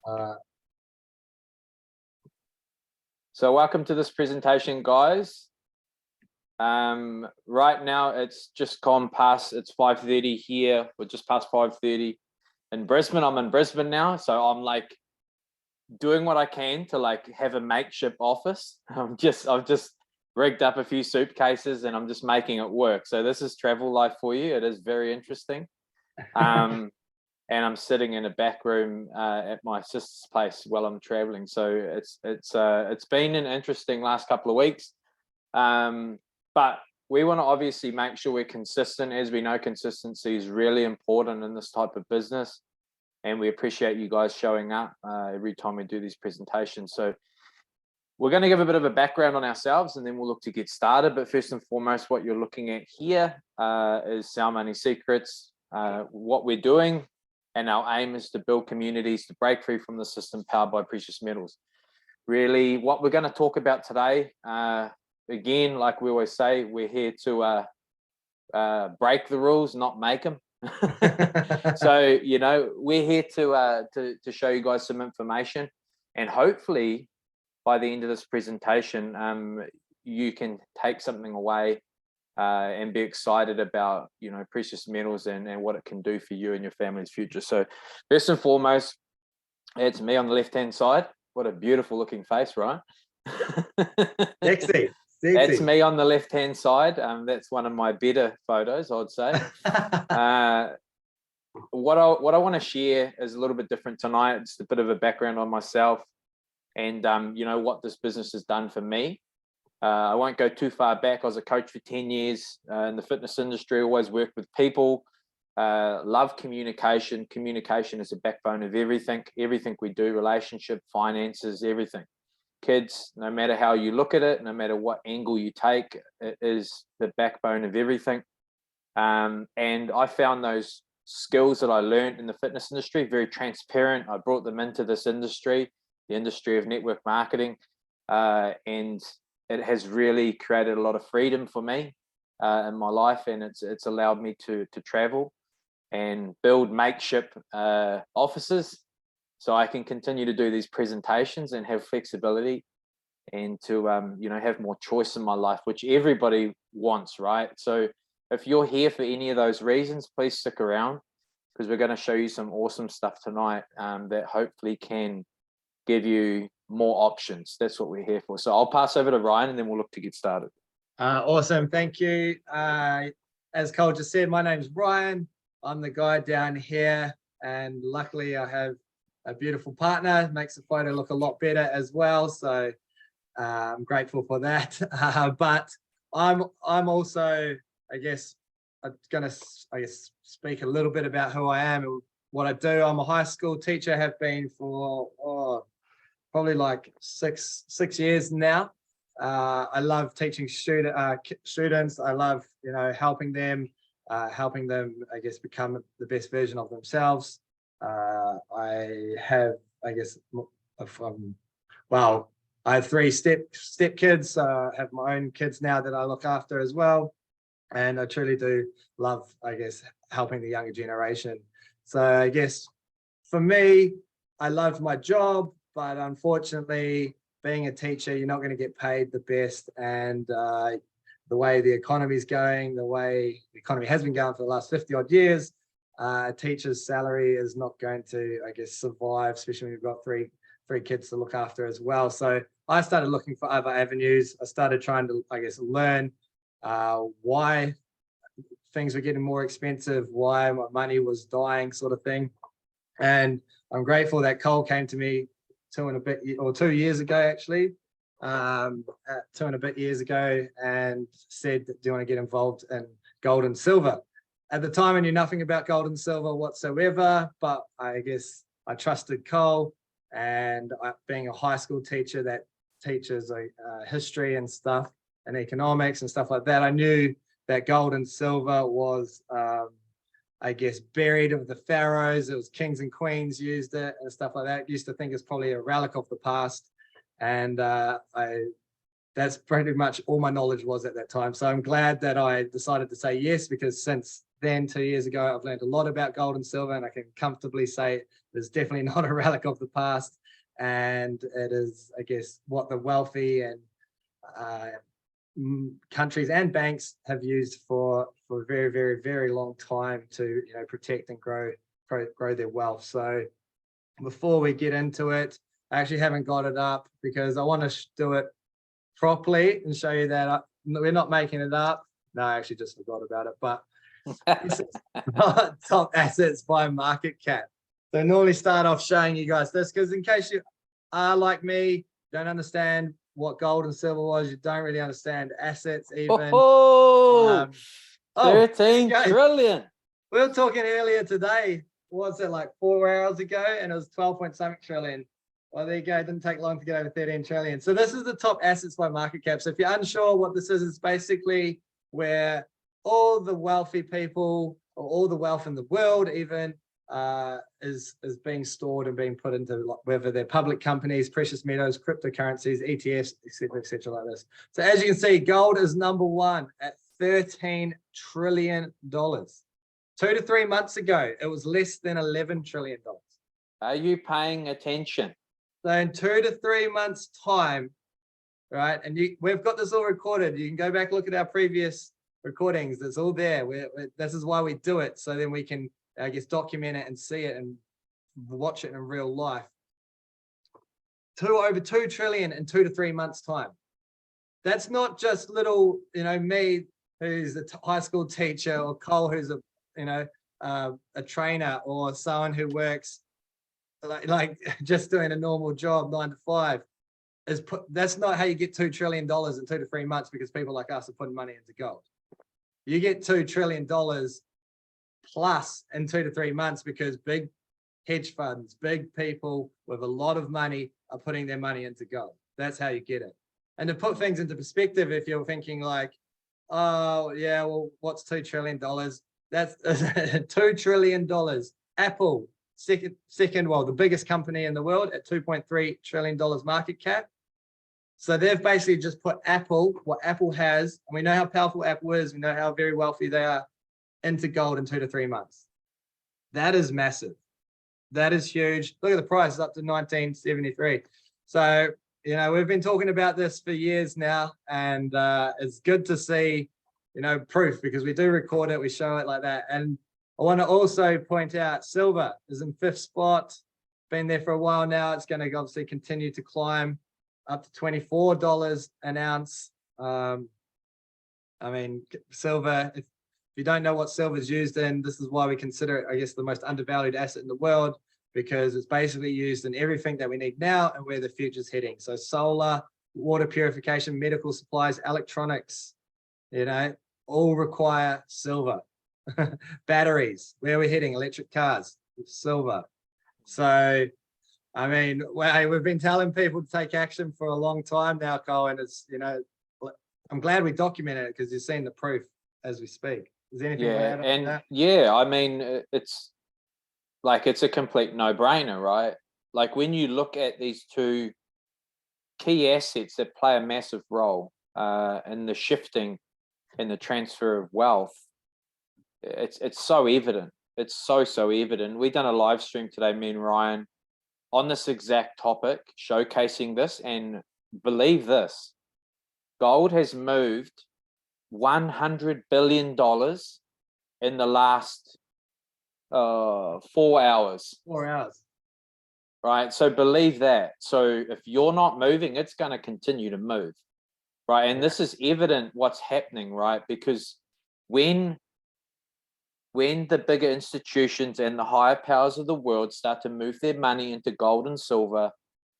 Uh, So welcome to this presentation, guys. Right now it's just gone past, it's 5:30 here. We're just past 5:30 in Brisbane. I'm in Brisbane now, so I'm like doing what I can to like have a makeshift office. I've just rigged up a few suitcases and I'm just making it work. So this is travel life for you. It is very interesting. And I'm sitting in a back room at my sister's place while I'm traveling. So it's been an interesting last couple of weeks, but we want to obviously make sure we're consistent. As we know, consistency is really important in this type of business, and we appreciate you guys showing up every time we do these presentations. So we're going to give a bit of a background on ourselves, and then we'll look to get started. But first and foremost, what you're looking at here is Sound Money Secrets, what we're doing. And our aim is to build communities to break free from the system powered by precious metals. Really, what we're going to talk about today, again, like we always say, we're here to break the rules, not make them. So, you know, we're here to show you guys some information, and hopefully by the end of this presentation, you can take something away and be excited about, you know, precious metals and what it can do for you and your family's future. So first and foremost, it's me on the left-hand side. What a beautiful looking face, right? Sexy. That's me on the left-hand side. That's one of my better photos, I'd say. What I want to share is a little bit different tonight. It's a bit of a background on myself and, you know, what this business has done for me. I won't go too far back. I was a coach for 10 years in the fitness industry, always worked with people, love communication. Communication is the backbone of everything we do, relationship, finances, everything. Kids, no matter how you look at it, no matter what angle you take, it is the backbone of everything. And I found those skills that I learned in the fitness industry very transparent. I brought them into this industry, the industry of network marketing, and it has really created a lot of freedom for me in my life, and it's allowed me to travel and build makeshift offices so I can continue to do these presentations and have flexibility and to you know, have more choice in my life, which everybody wants, right? So if you're here for any of those reasons, please stick around, because we're going to show you some awesome stuff tonight that hopefully can give you more options. That's what we're here for. So I'll pass over to Ryan and then we'll look to get started. Awesome. Thank you. As Cole just said, my name's Ryan. I'm the guy down here, and luckily I have a beautiful partner. Makes the photo look a lot better as well. So I'm grateful for that. But I'm also, I guess, I'm gonna speak a little bit about who I am and what I do. I'm a high school teacher, have been for probably like six years now. I love teaching students. I love, you know, helping them, I guess, become the best version of themselves. I have, I guess, well, I have 3 step kids. I have my own kids now that I look after as well, and I truly do love, I guess, helping the younger generation. So I guess for me, I loved my job, but unfortunately, being a teacher, you're not going to get paid the best. And the way the economy is going, the way the economy has been going for the last 50 odd years, a teacher's salary is not going to, I guess, survive, especially when you've got three kids to look after as well. So I started looking for other avenues. I started trying to, I guess, learn why things were getting more expensive, why my money was dying, sort of thing. And I'm grateful that Cole came to me 2 years ago, actually, 2 and a bit years ago, and said, do you want to get involved in gold and silver? At the time, I knew nothing about gold and silver whatsoever, but I guess I trusted Cole, and being a high school teacher that teaches history and stuff and economics and stuff like that, I knew that gold and silver was I guess, buried with the pharaohs. It was kings and queens used it and stuff like that. Used to think it's probably a relic of the past. And that's pretty much all my knowledge was at that time. So I'm glad that I decided to say yes, because since then 2 years ago, I've learned a lot about gold and silver, and I can comfortably say there's definitely not a relic of the past. And it is, I guess, what the wealthy and countries and banks have used for a very, very, very long time to, protect and grow their wealth. So before we get into it, I actually haven't got it up because I want to do it properly and show you that we're not making it up. No, I actually just forgot about it, but this is top assets by market cap. So I normally start off showing you guys this because in case you are like me, don't understand what gold and silver was, you don't really understand assets even. Oh, 13 trillion. We were talking earlier today, what was it, like 4 hours ago, and it was 12 point something trillion. Well, there you go. It didn't take long to get over 13 trillion. So this is the top assets by market cap. So if you're unsure what this is, it's basically where all the wealthy people or all the wealth in the world even is being stored and being put into, whether they're public companies, precious metals, cryptocurrencies, ETFs, etc., like this. So as you can see, gold is number one at $13 trillion. 2 to 3 months ago, it was less than $11 trillion. Are you paying attention? So in 2 to 3 months' time, right? And we've got this all recorded. You can go back, look at our previous recordings. It's all there. This is why we do it. So then we can, I guess, document it and see it and watch it in real life. Over 2 trillion in 2 to 3 months' time. That's not just little, me, who's a high school teacher, or Cole, who's a trainer, or someone who works like just doing a normal job 9 to 5. That's not how you get $2 trillion in 2 to 3 months, because people like us are putting money into gold. You get $2 trillion plus in 2 to 3 months because big hedge funds, big people with a lot of money are putting their money into gold. That's how you get it. And to put things into perspective, if you're thinking like, oh yeah, well, what's $2 trillion? That's $2 trillion. Apple, second, well, the biggest company in the world at $2.3 trillion market cap. So they've basically just put what Apple has, and we know how powerful Apple is, we know how very wealthy they are, into gold in 2 to 3 months. That is massive. That is huge. Look at the price, it's up to 1973. So, we've been talking about this for years now, and it's good to see, proof, because we do record it, we show it like that. And I want to also point out silver is in 5th spot, been there for a while now. It's going to obviously continue to climb up to $24 an ounce. Silver, if you don't know what silver is used in, this is why we consider it, I guess, the most undervalued asset in the world, because it's basically used in everything that we need now and where the future's heading. So solar, water purification, medical supplies, electronics, all require silver. Batteries, where we're heading, electric cars, silver. So, we've been telling people to take action for a long time now, Cole, and it's, I'm glad we documented it because you're seeing the proof as we speak. Is there anything to add on to that? Yeah, it's a complete no-brainer, right? Like when you look at these two key assets that play a massive role in the shifting and the transfer of wealth, it's so evident. It's so evident. We've done a live stream today, me and Ryan, on this exact topic, showcasing this, and believe this, gold has moved $100 billion in the last 4 hours. 4 hours. Right, so believe that. So if you're not moving, it's going to continue to move, right? And this is evident what's happening, right? Because when the bigger institutions and the higher powers of the world start to move their money into gold and silver,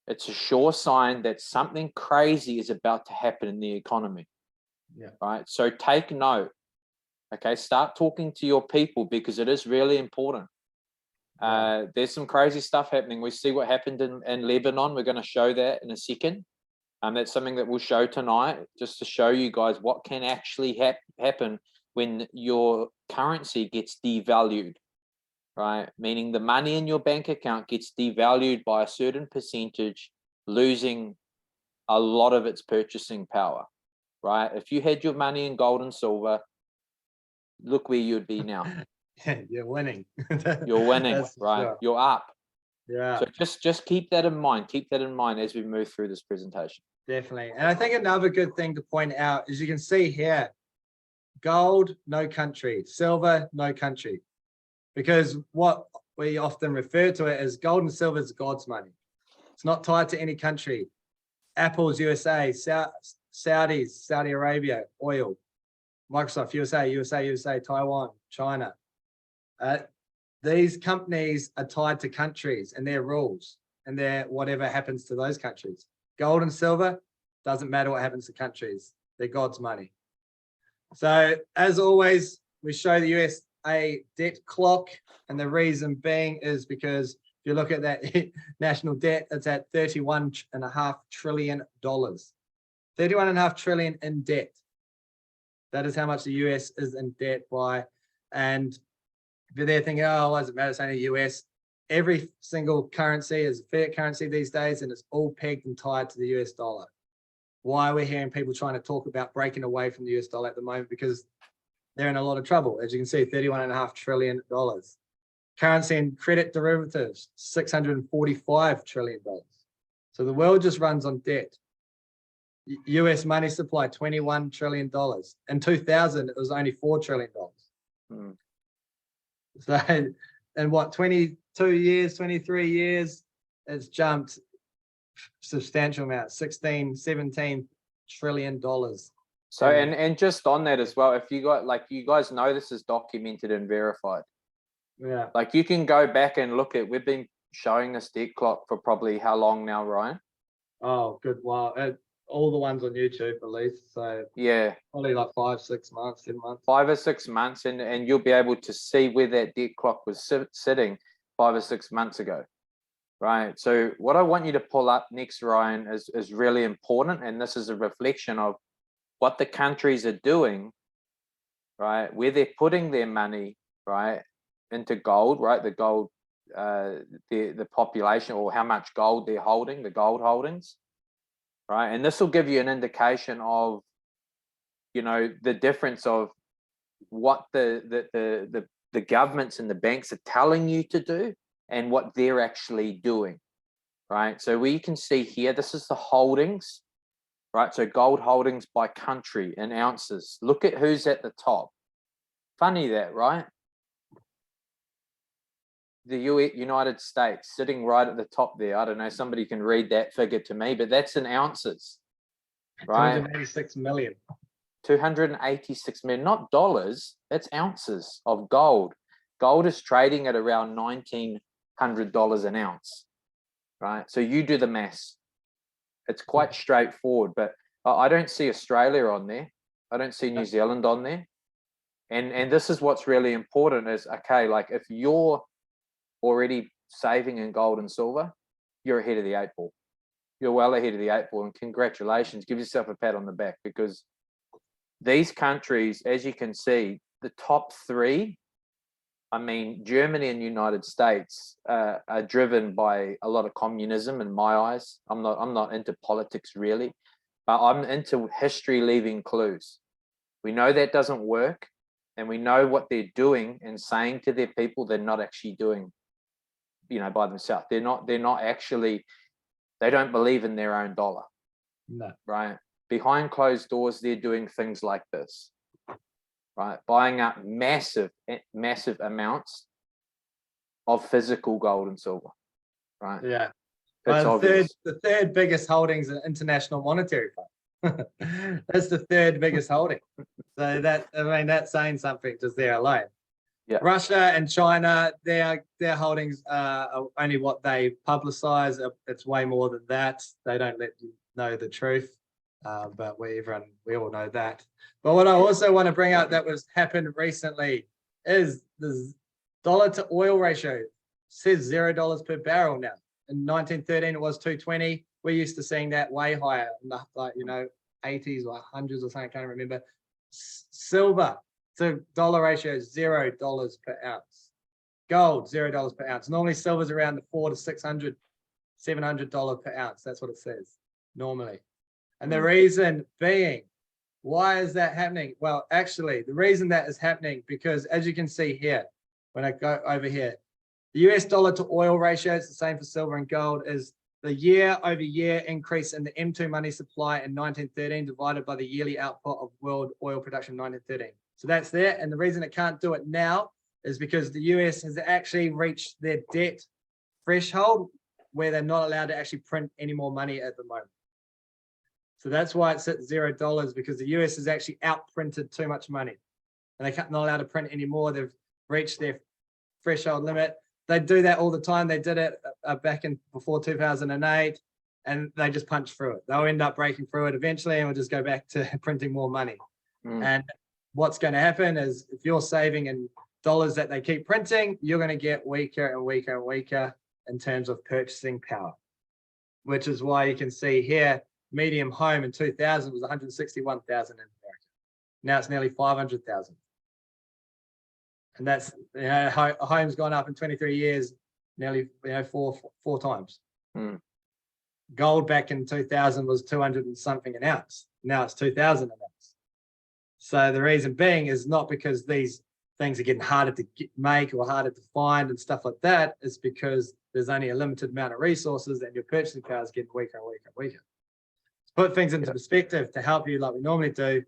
it's a sure sign that something crazy is about to happen in the economy. Yeah. Right. So take note. Okay. Start talking to your people, because it is really important. There's some crazy stuff happening. We see what happened in Lebanon. We're going to show that in a second. That's something that we'll show tonight, just to show you guys what can actually happen when your currency gets devalued, right? Meaning the money in your bank account gets devalued by a certain percentage, losing a lot of its purchasing power, right? If you had your money in gold and silver, look where you'd be now. You're winning. You're winning, That's for right? sure. You're up. Yeah, So just keep that in mind. Keep that in mind as we move through this presentation. definitely. And I think another good thing to point out is you can see here, gold, no country, silver, no country. Because what we often refer to it as gold and silver is God's money. It's not tied to any country. Apple's USA, Saudis, Saudi Arabia, oil. Microsoft, USA, Taiwan, China. These companies are tied to countries and their rules and their whatever happens to those countries. Gold and silver, doesn't matter what happens to countries. They're God's money. So as always, we show the USA debt clock, and the reason being is because if you look at that national debt, it's at $31.5 trillion. $31.5 trillion in debt. That is how much the US is in debt by. And if you're there thinking, oh, why does it matter? It's only US. Every single currency is fiat currency these days, and it's all pegged and tied to the US dollar. Why we're hearing people trying to talk about breaking away from the US dollar at the moment, because they're in a lot of trouble. As you can see, $31.5 trillion. Currency and credit derivatives, $645 trillion. So the world just runs on debt. US money supply, $21 trillion. In 2000, it was only $4 trillion. So in what, 22 years, 23 years, it's jumped substantial amount, 16, 17 trillion dollars. So, and just on that as well, if you got, like, you guys know this is documented and verified. Yeah. Like, you can go back and look at, we've been showing this debt clock for probably how long now, Ryan? Oh, good. Wow. All the ones on YouTube, at least. So yeah, probably like 5, 6 months, 10 months. 5 or 6 months, and you'll be able to see where that debt clock was sitting 5 or 6 months ago. Right. So what I want you to pull up next, Ryan, is really important. And this is a reflection of what the countries are doing, right? Where they're putting their money, right, into gold, right? The gold, the population, or how much gold they're holding, the gold holdings, right? And this will give you an indication of, you know, the difference of what the governments and the banks are telling you to do and what they're actually doing, right? So we can see here, this is the holdings, right? So gold holdings by country in ounces. Look at who's at the top. Funny that, right? The United States sitting right at the top there. I don't know, somebody can read that figure to me, but that's in ounces, right? 286 million. 286 million, not dollars, that's ounces of gold. Gold is trading at around $1,900 an ounce, right? So you do the maths. It's quite straightforward, but I don't see Australia on there. I don't see New Zealand on there. And this is what's really important is, okay, like if you're already saving in gold and silver, you're ahead of the 8 ball. You're well ahead of the 8 ball, and congratulations. Give yourself a pat on the back, because these countries, as you can see, the top 3, I mean, Germany and United States are driven by a lot of communism in my eyes. I'm not into politics really, but I'm into history leaving clues. We know that doesn't work, and we know what they're doing and saying to their people. They're not actually doing, you know, by themselves. They're not actually. They don't believe in their own dollar. No. Right. Behind closed doors, they're doing things like this. Right, buying up massive amounts of physical gold and silver. Right. Yeah. It's obvious. The third biggest holdings in International Monetary Fund. That's the third biggest holding. So that, I mean, that's saying something just there alone. Yeah. Russia and China, their holdings are only what they publicize. It's way more than that. They don't let you know the truth. But we all know that. But what I also want to bring up that was happened recently is the dollar to oil ratio. Says $0 per barrel now. In 1913 it was 220. We're used to seeing that way higher, like, you know, 80s or 100s or something. I can't remember. Silver to dollar ratio is $0 per ounce. Gold $0 per ounce. Normally silver's around the $400 to $600, $700 per ounce. That's what it says normally. And the reason being Why is that happening? Well, actually, the reason that is happening, because as you can see here, when I go over here, the US dollar to oil ratio, it's the same for silver and gold, is the year-over-year increase in the M2 money supply in 1913 divided by the yearly output of world oil production in 1913. So that's there. And the reason it can't do it now is because the US has actually reached their debt threshold where they're not allowed to actually print any more money at the moment. So that's why it's at $0, because the US has actually outprinted too much money and they're not allowed to print anymore. They've reached their threshold limit. They do that all the time. They did it back in before 2008 and they just punch through it. They'll end up breaking through it eventually and we'll just go back to printing more money. And what's going to happen is if you're saving in dollars that they keep printing, you're going to get weaker and weaker and weaker in terms of purchasing power, which is why you can see here, medium home in 2000 was 161,000 in America. Now it's nearly 500,000. And that's, you know, a home's gone up in 23 years, nearly, you know, four times. Gold back in 2000 was 200 and something an ounce. Now it's 2,000 an ounce. So the reason being is not because these things are getting harder to make or harder to find and stuff like that. It's because there's only a limited amount of resources and your purchasing power is getting weaker and weaker and weaker. To put things into perspective, to help you like we normally do,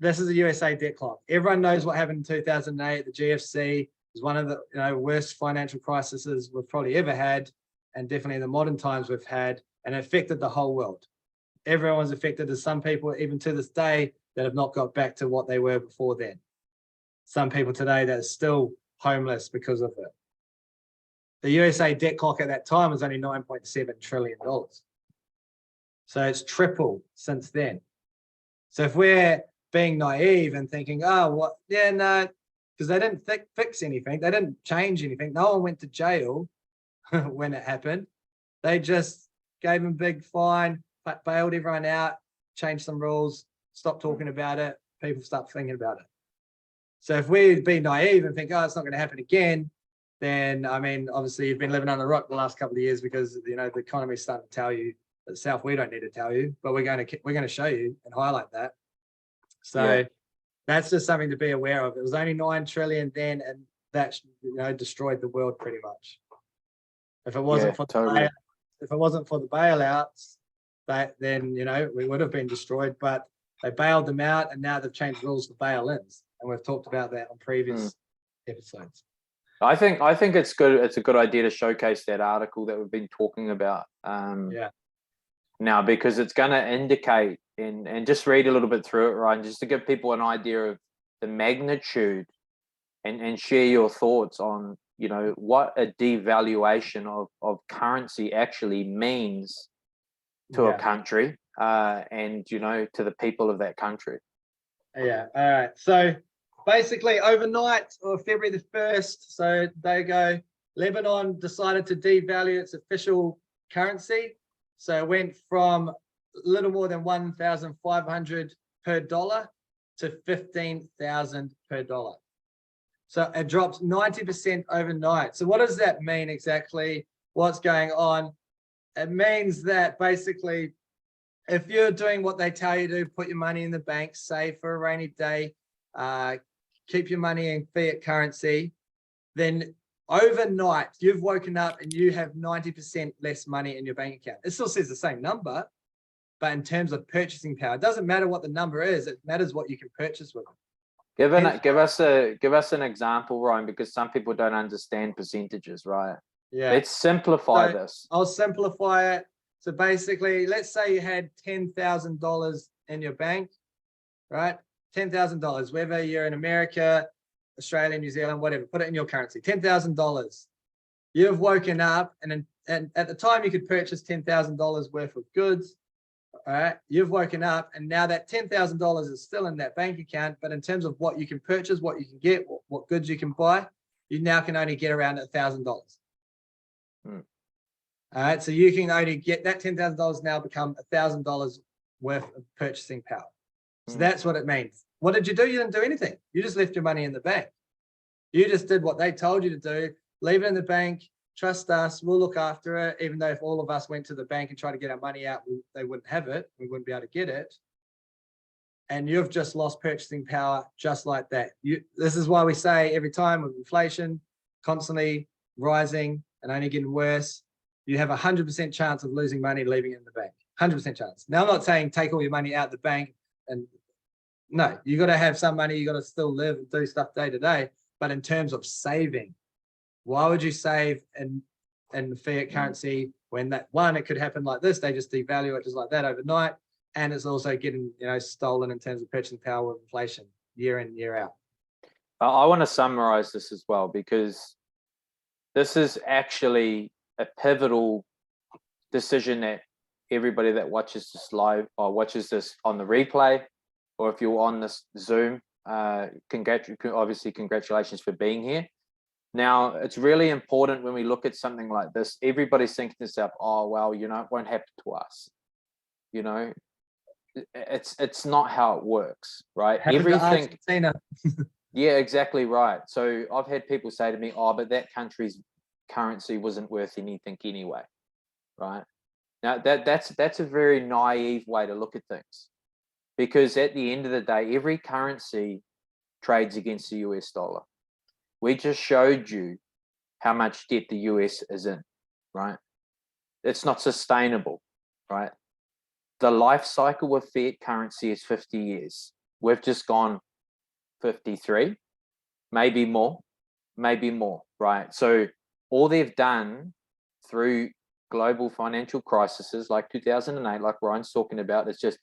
this is a USA debt clock. Everyone knows what happened in 2008. The GFC was one of the worst financial crises we've probably ever had, and definitely in the modern times we've had, and it affected the whole world. Everyone's affected. There's some people, even to this day, that have not got back to what they were before then. Some people today that are still homeless because of it. The USA debt clock at that time was only $9.7 trillion. So it's tripled since then. So if we're being naive and thinking, oh, what? Yeah, no, because they didn't fix anything. They didn't change anything. No one went to jail when it happened. They just gave them a big fine, bailed everyone out, changed some rules, stopped talking about it. People start thinking about it. So if we be naive and think, oh, it's not going to happen again, then, I mean, obviously you've been living under a rock the last couple of years because, you know, the economy is starting to tell you itself. We don't need to tell you, but we're going to show you and highlight that. So that's just something to be aware of. It was only 9 trillion then, and that, you know, destroyed the world pretty much. If it wasn't for if it wasn't for the bailouts, then, you know, we would have been destroyed. But they bailed them out, and now they've changed rules for bail-ins, and we've talked about that on previous episodes. I think it's good. It's a good idea to showcase that article that we've been talking about. Now, because it's going to indicate and just read a little bit through it, Ryan, just to give people an idea of the magnitude and share your thoughts on, you know, what a devaluation of currency actually means to a country and, you know, to the people of that country. Yeah. All right. So basically overnight, or February the 1st, so they go, Lebanon decided to devalue its official currency. So it went from a little more than 1,500 per dollar to 15,000 per dollar. So it dropped 90% overnight. So what does that mean exactly? What's going on? It means that basically, if you're doing what they tell you to, put your money in the bank, save for a rainy day, keep your money in fiat currency, then overnight you've woken up and you have 90% less money in your bank account. It still says the same number, but in terms of purchasing power, it doesn't matter what the number is, it matters what you can purchase with it. Give us an example, Ryan, because some people don't understand percentages, right? Yeah. Let's simplify this. I'll simplify it. So basically, let's say you had $10,000 in your bank, right? $10,000, whether you're in America, Australia, New Zealand, whatever, put it in your currency, $10,000. You've woken up and at the time you could purchase $10,000 worth of goods. All right, you've woken up and now that $10,000 is still in that bank account, but in terms of what you can purchase, what you can get, what goods you can buy, you now can only get around $1,000. All right, so you can only get that $10,000 now become $1,000 worth of purchasing power. So that's what it means. What did you do? You didn't do anything. You just left your money in the bank. You just did what they told you to do. Leave it in the bank. Trust us. We'll look after it. Even though if all of us went to the bank and tried to get our money out, they wouldn't have it. We wouldn't be able to get it. and you've just lost purchasing power just like that. This is why we say every time with inflation constantly rising and only getting worse, you have 100% chance of losing money leaving it in the bank. 100% chance. Now, I'm not saying take all your money out of the bank, and no, you got to have some money. You got to still live and do stuff day to day. But in terms of saving, why would you save in fiat currency when that one, it could happen like this? They just devalue it just like that overnight, and it's also getting stolen in terms of purchasing power with inflation year in, year out. I want to summarize this as well, because this is actually a pivotal decision that everybody that watches this live or watches this on the replay, or if you're on this Zoom, obviously congratulations for being here. Now, it's really important when we look at something like this, everybody's thinking to themselves, oh, well, it won't happen to us. It's not how it works, right? Everything. Yeah, exactly right. So I've had people say to me, oh, but that country's currency wasn't worth anything anyway, right? Now, that's a very naive way to look at things, because at the end of the day, every currency trades against the US dollar. We just showed you how much debt the US is in, right? It's not sustainable, right? The life cycle of fiat currency is 50 years. We've just gone 53, maybe more, right? So all they've done through global financial crises like 2008, like Ryan's talking about, is just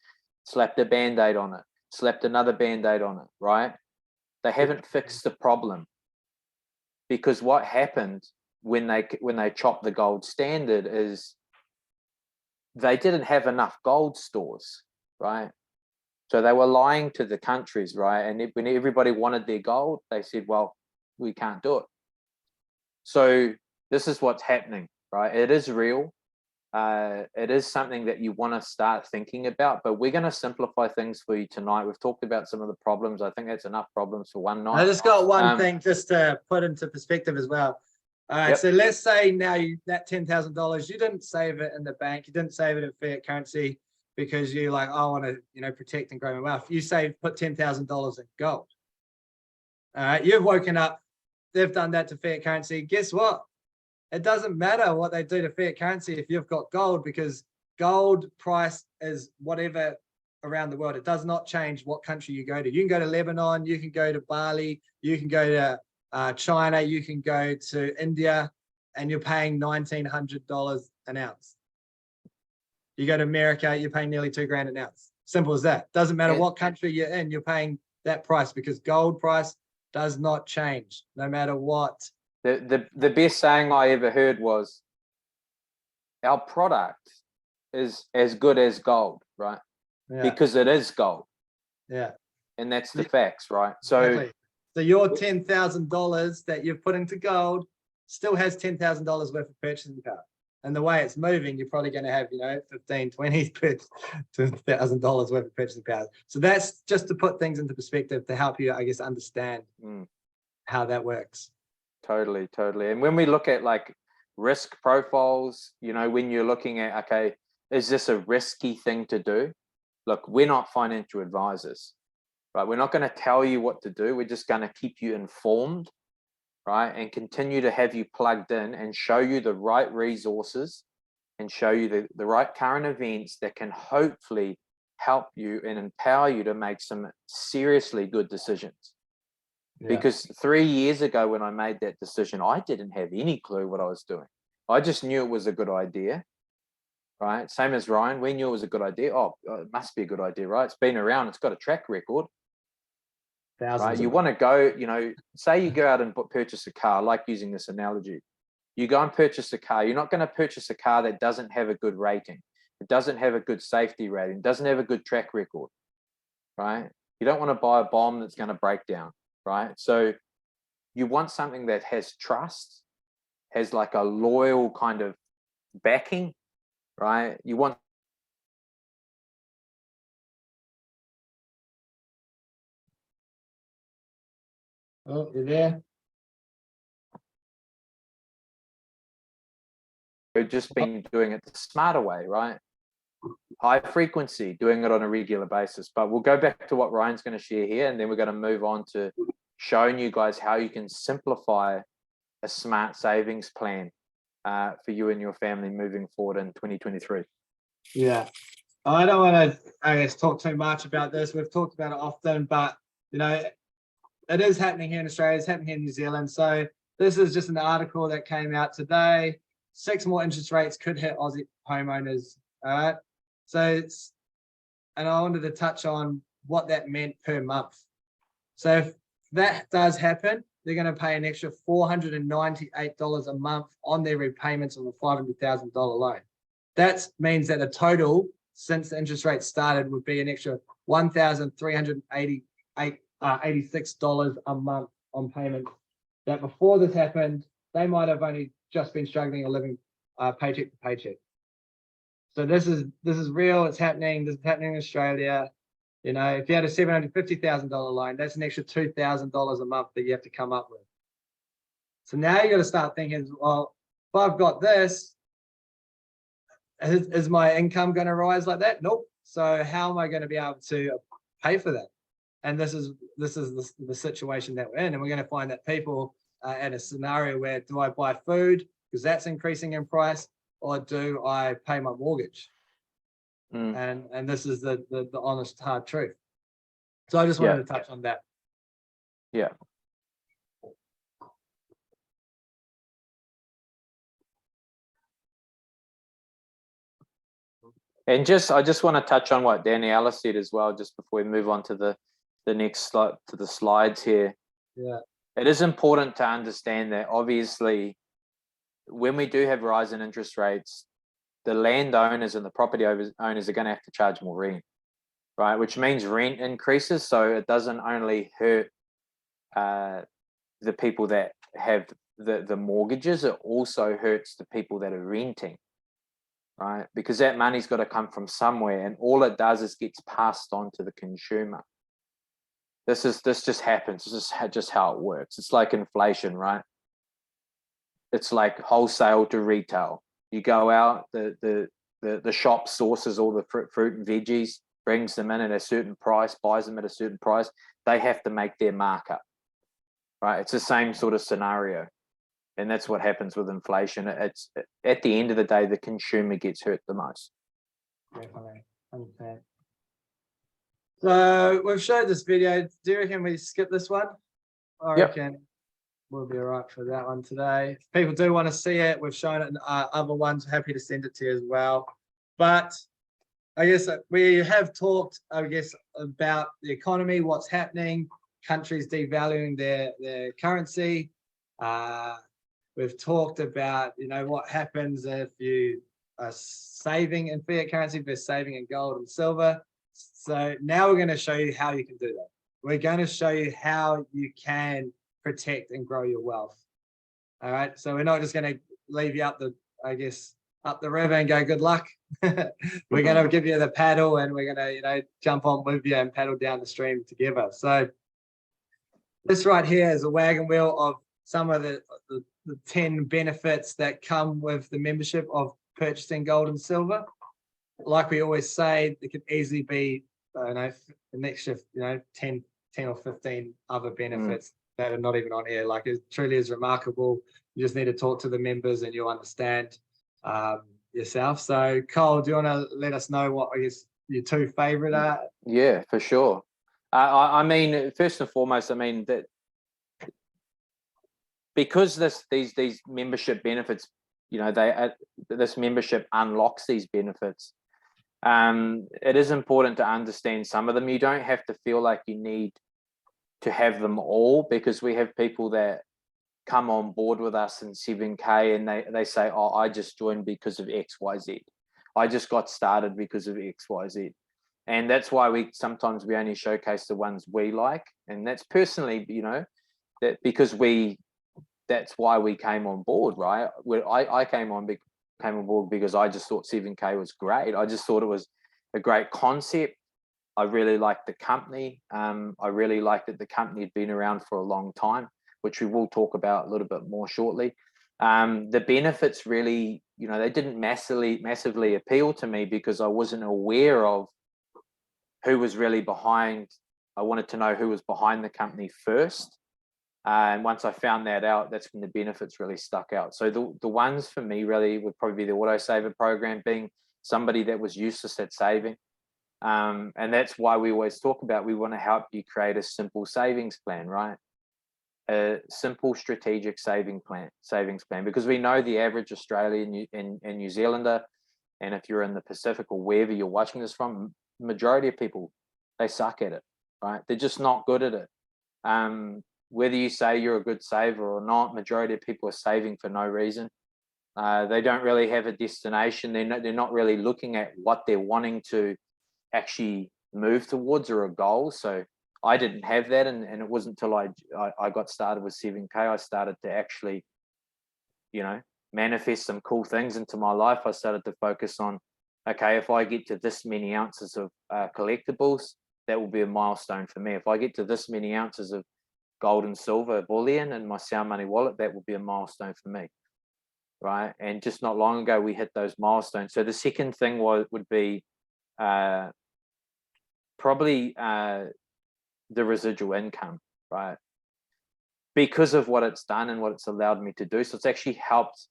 slapped a band-aid on it, slapped another band-aid on it, right? They haven't fixed the problem, because what happened when they chopped the gold standard is they didn't have enough gold stores, right? So they were lying to the countries, right? And when everybody wanted their gold, they said, well, we can't do it. So this is what's happening, right? It is real. It is something that you want to start thinking about, but we're going to simplify things for you tonight. We've talked about some of the problems. I think that's enough problems for one night. I just got one thing just to put into perspective as well. All right, so let's say now that $10,000, you didn't save it in the bank, you didn't save it in fiat currency because you're like, I want to, protect and grow my wealth. You put $10,000 in gold. All right, you've woken up, they've done that to fiat currency. Guess what? It doesn't matter what they do to fiat currency if you've got gold, because gold price is whatever around the world. It does not change what country you go to. You can go to Lebanon, you can go to Bali, you can go to China, you can go to India, and you're paying $1,900 an ounce. You go to America, you're paying nearly $2,000 an ounce. Simple as that. Doesn't matter what country you're in, you're paying that price, because gold price does not change no matter what. The best saying I ever heard was, our product is as good as gold, right? Yeah. Because it is gold. Yeah. And that's the facts, right? So, exactly. So your $10,000 that you've put into gold still has $10,000 worth of purchasing power. And the way it's moving, you're probably going to have, $15,000, $20,000 worth of purchasing power. So that's just to put things into perspective to help you, I guess, understand how that works. Totally. And when we look at like risk profiles, when you're looking at, okay, is this a risky thing to do? Look, we're not financial advisors, right? We're not going to tell you what to do. We're just going to keep you informed, right? And continue to have you plugged in and show you the right resources and show you the right current events that can hopefully help you and empower you to make some seriously good decisions. Yeah. Because 3 years ago when I made that decision, I didn't have any clue what I was doing. I just knew it was a good idea, right? Same as Ryan, we knew it was a good idea. Oh, it must be a good idea, right? It's been around, it's got a track record. Right? You want to go, say you go out and purchase a car, I like using this analogy. You go and purchase a car, you're not going to purchase a car that doesn't have a good rating. It doesn't have a good safety rating, doesn't have a good track record, right? You don't want to buy a bomb that's going to break down, right? So you want something that has trust, has like a loyal kind of backing, right? You want Oh, you there? We've just been doing it the smarter way, right? high frequency, doing it on a regular basis. But we'll go back to what Ryan's going to share here, and then we're going to move on to showing you guys how you can simplify a smart savings plan for you and your family moving forward in 2023. Yeah. I don't want to, I guess, talk too much about this. We've talked about it often, but, you know, it is happening here in Australia. It's happening here in New Zealand. So this is just an article that came out today. 6 more interest rates could hit Aussie homeowners. All right. So and I wanted to touch on what that meant per month. So if that does happen, they're going to pay an extra $498 a month on their repayments of a $500,000 loan. That means that the total since the interest rate started would be an extra $1,386 a month on payments. That before this happened, they might have only just been struggling or living paycheck to paycheck. So this is real. It's happening. This is happening in Australia. You know, if you had a $750,000 loan, that's an extra $2,000 a month that you have to come up with. So now you got to start thinking, well, if I've got this, is my income going to rise like that? Nope. So how am I going to be able to pay for that? And this is the situation that we're in, and we're going to find that people are at a scenario where, do I buy food because that's increasing in price, or do I pay my mortgage? And this is the honest, hard truth. So I just wanted to touch on that. Yeah. And I just want to touch on what Daniela said as well, just before we move on to the next slide, to the slides here. Yeah. It is important to understand that obviously when we do have rise in interest rates, the landowners and the property owners are going to have to charge more rent, right? Which means rent increases. So it doesn't only hurt the people that have the mortgages, it also hurts the people that are renting, right? Because that money's got to come from somewhere, and all it does is gets passed on to the consumer. This just happens. This is just how it works. It's like inflation, right? It's like wholesale to retail. You go out, the shop sources all the fruit and veggies, brings them in at a certain price, buys them at a certain price. They have to make their markup, right? It's the same sort of scenario. And that's what happens with inflation. It's at the end of the day, the consumer gets hurt the most. Definitely. Okay. So we've showed this video. Do you reckon we skip this one? I reckon we'll be all right for that one today. If people do want to see it, we've shown it in other ones. Happy to send it to you as well. But I guess we have talked, I guess, about the economy, what's happening, countries devaluing their currency. We've talked about, you know, what happens if you are saving in fiat currency versus saving in gold and silver. So now we're going to show you how you can do that. We're going to show you how you can protect and grow your wealth. All right. So we're not just going to leave you up the river and go, good luck. We're going to give you the paddle, and we're going to, jump on with you and paddle down the stream together. So this right here is a wagon wheel of some of the 10 benefits that come with the membership of purchasing gold and silver. Like we always say, it could easily be, the next shift, 10 or 15 other benefits that are not even on here. Like, it truly is remarkable. You just need to talk to the members and you'll understand yourself. So Cole, do you want to let us know what, I guess, your 2 favorite are? Yeah, for sure. I mean, first and foremost, I mean that because these membership benefits, this membership unlocks these benefits. It is important to understand some of them. You don't have to feel like you need to have them all, because we have people that come on board with us in 7K and they say, oh, I just joined because of XYZ. I just got started because of XYZ. And that's why we only showcase the ones we like. And that's personally, that because that's why we came on board, right? I came on board because I just thought 7K was great. I just thought it was a great concept. I really liked the company. I really liked that the company had been around for a long time, which we will talk about a little bit more shortly. The benefits really, you know, they didn't massively appeal to me because I wasn't aware of who was really behind. I wanted to know who was behind the company first. And once I found that out, that's when the benefits really stuck out. So the ones for me really would probably be the auto saver program, being somebody that was useless at saving. And that's why we always talk about, we want to help you create a simple savings plan, right? A simple strategic savings plan, because we know the average Australian and New Zealander, and if you're in the Pacific or wherever you're watching this from, majority of people, they suck at it, right? They're just not good at it. Whether you say you're a good saver or not, majority of people are saving for no reason. They don't really have a destination. They're not really looking at what they're wanting to actually move towards or a goal. So I didn't have that, and it wasn't until I got started with 7K, I started to actually, you know, manifest some cool things into my life. I started to focus on, okay, if I get to this many ounces of collectibles, that will be a milestone for me. If I get to this many ounces of gold and silver bullion in my sound money wallet, that will be a milestone for me, right? And just not long ago, we hit those milestones. So the second thing would be probably the residual income, right? Because of what it's done and what it's allowed me to do. So it's actually helped,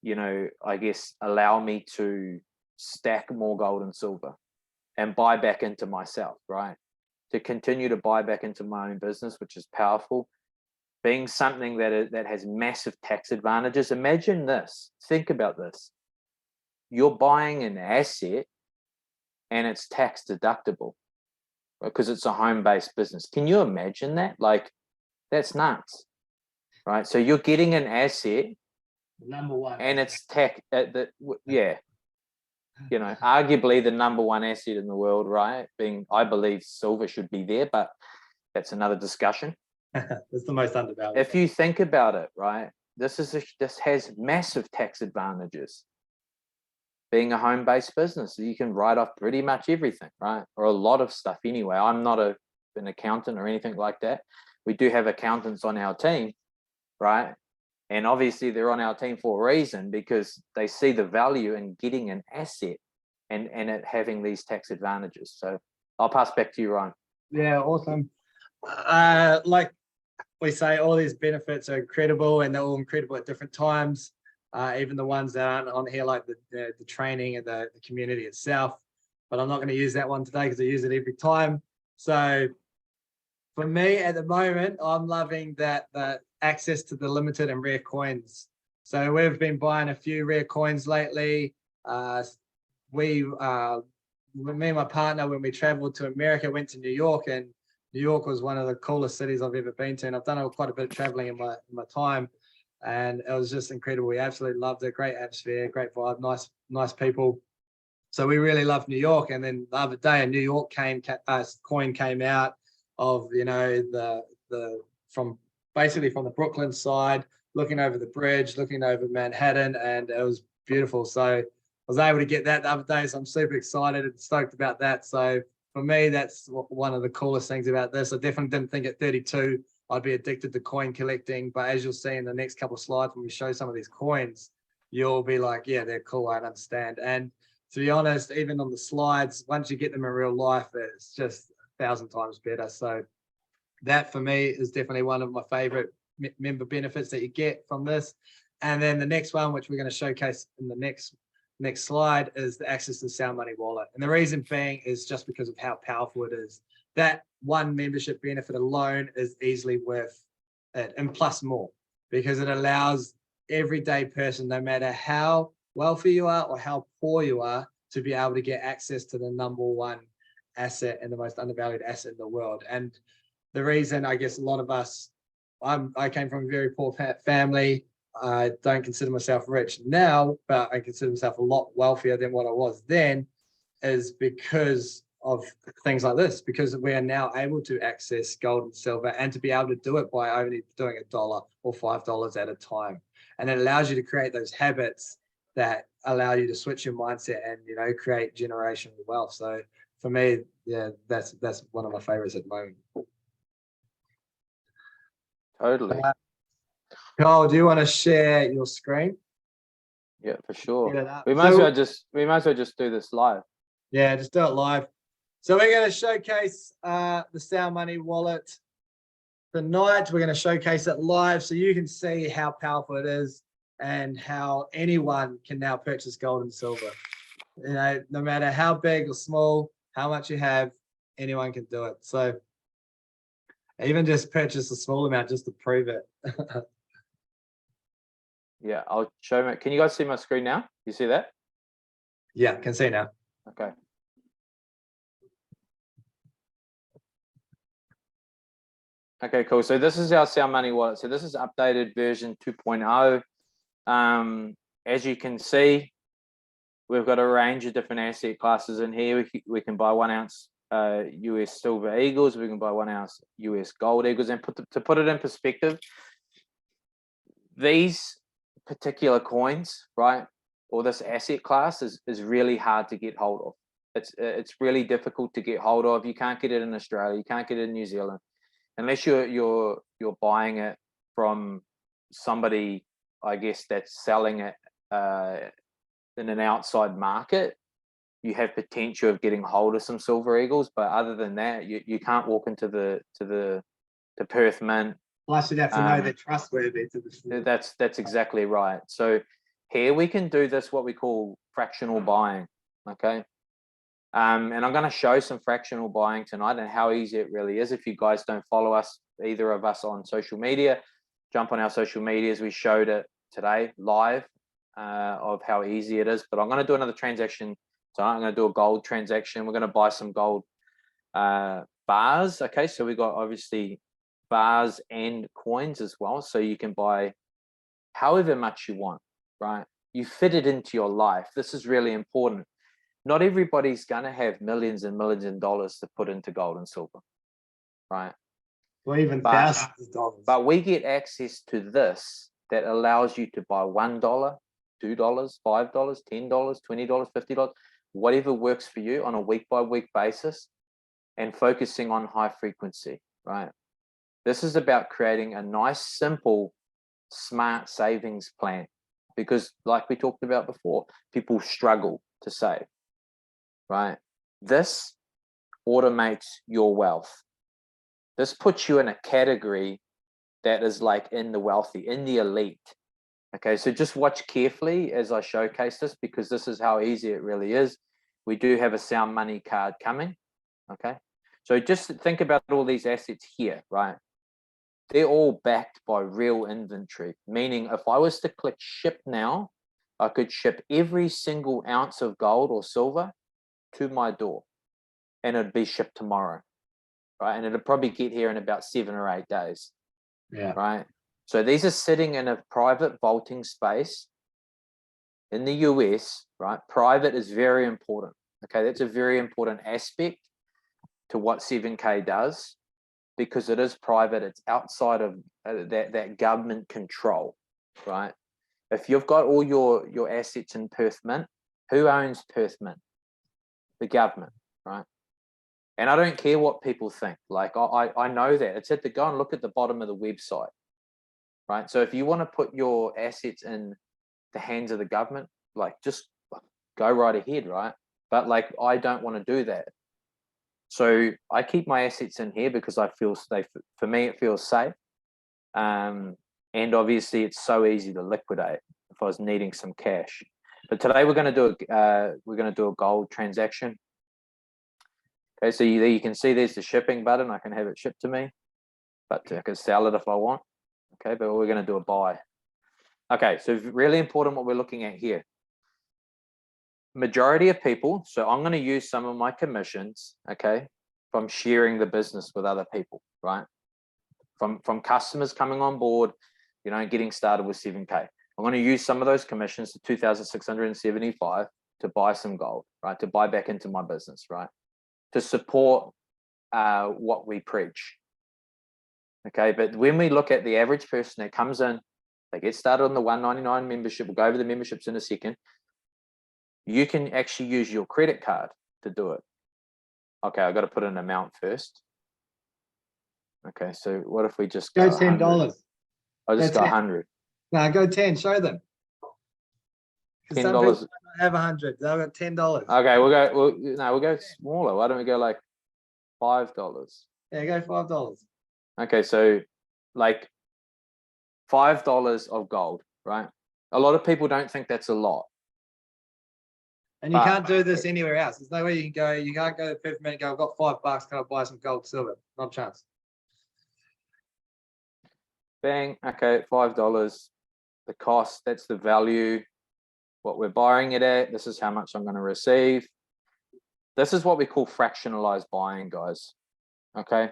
you know, I guess, allow me to stack more gold and silver and buy back into myself, right? To continue to buy back into my own business, which is powerful. Being something that has massive tax advantages. Imagine this, think about this. You're buying an asset and it's tax deductible because it's a home-based business. Can you imagine that? Like, that's nuts, right? So you're getting an asset, Number one, and it's tax. Yeah, you know, arguably the number one asset in the world, right? Being, I believe silver should be there, but that's another discussion. it's the most undervalued. If you think about it, right, this has massive tax advantages. Being a home-based business, you can write off pretty much everything, right? Or a lot of stuff anyway. I'm not an accountant or anything like that. We do have accountants on our team, right? And obviously they're on our team for a reason, because they see the value in getting an asset and it having these tax advantages. So I'll pass back to you, Ryan. Yeah, awesome. Like we say, all these benefits are incredible, and they're all incredible at different times. Even the ones that aren't on here, like the training and the community itself. But I'm not going to use that one today because I use it every time. So for me at the moment, I'm loving that access to the limited and rare coins. So we've been buying a few rare coins lately. Me and my partner, when we traveled to America, went to New York, and New York was one of the coolest cities I've ever been to. And I've done quite a bit of traveling in my time. And it was just incredible. We absolutely loved it. Great atmosphere, great vibe, nice people. So we really loved New York. And then the other day, a New York coin came out of, you know, from the Brooklyn side, looking over the bridge, looking over Manhattan, and it was beautiful. So I was able to get that the other day. So I'm super excited and stoked about that. So for me, that's one of the coolest things about this. I definitely didn't think at 32 I'd be addicted to coin collecting, but as you'll see in the next couple of slides, when we show some of these coins, you'll be like, yeah, they're cool, I understand. And to be honest, even on the slides, once you get them in real life, it's just 1,000 times better. So that for me is definitely one of my favorite member benefits that you get from this. And then the next one, which we're going to showcase in the next slide, is the access to the Sound Money wallet. And the reason being is just because of how powerful it is. That one membership benefit alone is easily worth it, and plus more, because it allows everyday person, no matter how wealthy you are or how poor you are, to be able to get access to the number one asset and the most undervalued asset in the world. And the reason, I guess, a lot of us, I came from a very poor family. I don't consider myself rich now, but I consider myself a lot wealthier than what I was then, is because of things like this, because we are now able to access gold and silver, and to be able to do it by only doing $1 or $5 at a time. And it allows you to create those habits that allow you to switch your mindset and, you know, create generational wealth. So for me, yeah, that's one of my favorites at the moment. Totally. Carl, do you want to share your screen? Yeah, for sure. Get it up. We might as So- well just do this live. Yeah, just do it live. So we're going to showcase the Sound Money wallet tonight. We're going to showcase it live so you can see how powerful it is and how anyone can now purchase gold and silver. You know, no matter how big or small, how much you have, anyone can do it. So even just purchase a small amount just to prove it. Yeah, I'll show me. Can you guys see my screen now? You see that? Yeah, can see now. Okay. Okay, cool. So this is our Sound Money wallet. So this is updated version 2.0. As you can see, we've got a range of different asset classes in here. We can buy 1 ounce US silver eagles. We can buy 1 ounce US gold eagles. And to put it in perspective, these particular coins, right, or this asset class is really hard to get hold of. It's really difficult to get hold of. You can't get it in Australia. You can't get it in New Zealand unless you're buying it from somebody, I guess, that's selling it in an outside market. You have potential of getting hold of some silver eagles, but other than that, you can't walk into the Perth Mint. Plus, you'd have to know they're trustworthy. That's exactly right. So here we can do this, what we call fractional buying. Okay. And I'm going to show some fractional buying tonight and how easy it really is. If you guys don't follow us, either of us, on social media, jump on our social medias. We showed it today live of how easy it is. But I'm going to do another transaction tonight. I'm going to do a gold transaction. We're going to buy some gold bars. Okay, so we got obviously bars and coins as well. So you can buy however much you want, right? You fit it into your life. This is really important. Not everybody's going to have millions and millions of dollars to put into gold and silver, right? Or even thousands of dollars. But we get access to this that allows you to buy $1, $2, $5, $10, $20, $50, whatever works for you on a week by week basis, and focusing on high frequency, right? This is about creating a nice, simple, smart savings plan, because like we talked about before, people struggle to save. Right? This automates your wealth. This puts you in a category that is like in the wealthy, in the elite. Okay, so just watch carefully as I showcase this, because this is how easy it really is. We do have a Sound Money card coming. Okay, so just think about all these assets here, right? They're all backed by real inventory, meaning if I was to click ship now, I could ship every single ounce of gold or silver to my door, and it'd be shipped tomorrow, right? And it'll probably get here in about 7 or 8 days. Yeah. Right. So these are sitting in a private vaulting space in the US, right? Private is very important. Okay, that's a very important aspect to what 7K does, because it is private. It's outside of that government control, right? If you've got all your assets in Perth Mint, who owns Perth Mint? The government, right? And I don't care what people think. Like I know that it's go and look at the bottom of the website, right? So if you want to put your assets in the hands of the government, like just go right ahead, right? But like I don't want to do that. So I keep my assets in here because I feel safe. For me, it feels safe. And obviously it's so easy to liquidate if I was needing some cash. But today we're going to do a gold transaction. Okay, so you can see there's the shipping button. I can have it shipped to me, but I can sell it if I want. Okay, but we're going to do a buy. Okay, so really important what we're looking at here. Majority of people, so I'm going to use some of my commissions, okay, from sharing the business with other people, right? From customers coming on board, you know, getting started with 7K. I'm going to use some of those commissions to 2,675 to buy some gold, right? To buy back into my business, right? To support what we preach. Okay, but when we look at the average person that comes in, they get started on the 199 membership. We'll go over the memberships in a second. You can actually use your credit card to do it. Okay, I've got to put an amount first. Okay, so what if we just go $10? I just Go got 10. 100. No, go 10. Show them. 'Cause some $10. people might not have 100. They've got $10. Okay, we'll go smaller. Why don't we go like $5? Yeah, go $5. Okay, so like $5 of gold, right? A lot of people don't think that's a lot. And you But- can't do this anywhere else. There's no way you can go. You can't go to Peppermint and go, I've got $5. Can I buy some gold, silver? Not a chance. Bang. Okay, $5. The cost, that's the value, what we're buying it at. This is how much I'm going to receive. This is what we call fractionalized buying, guys. Okay.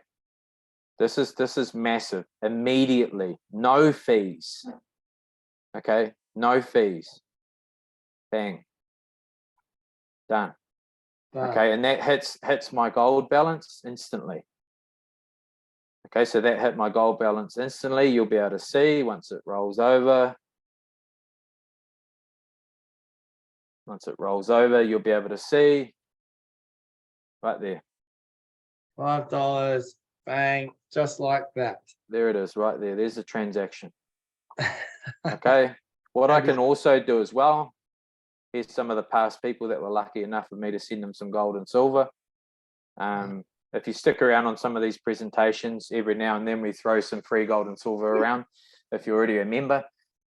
This is massive. Immediately, no fees. Okay, no fees. Bang. Done. Okay, and that hits my gold balance instantly. Okay, so that hit my gold balance instantly. You'll be able to see once it rolls over. Once it rolls over, you'll be able to see right there. $5. Bang. Just like that. There it is, right there. There's the transaction. Okay. What I can also do as well, here's some of the past people that were lucky enough for me to send them some gold and silver. If you stick around on some of these presentations, every now and then we throw some free gold and silver around if you're already a member.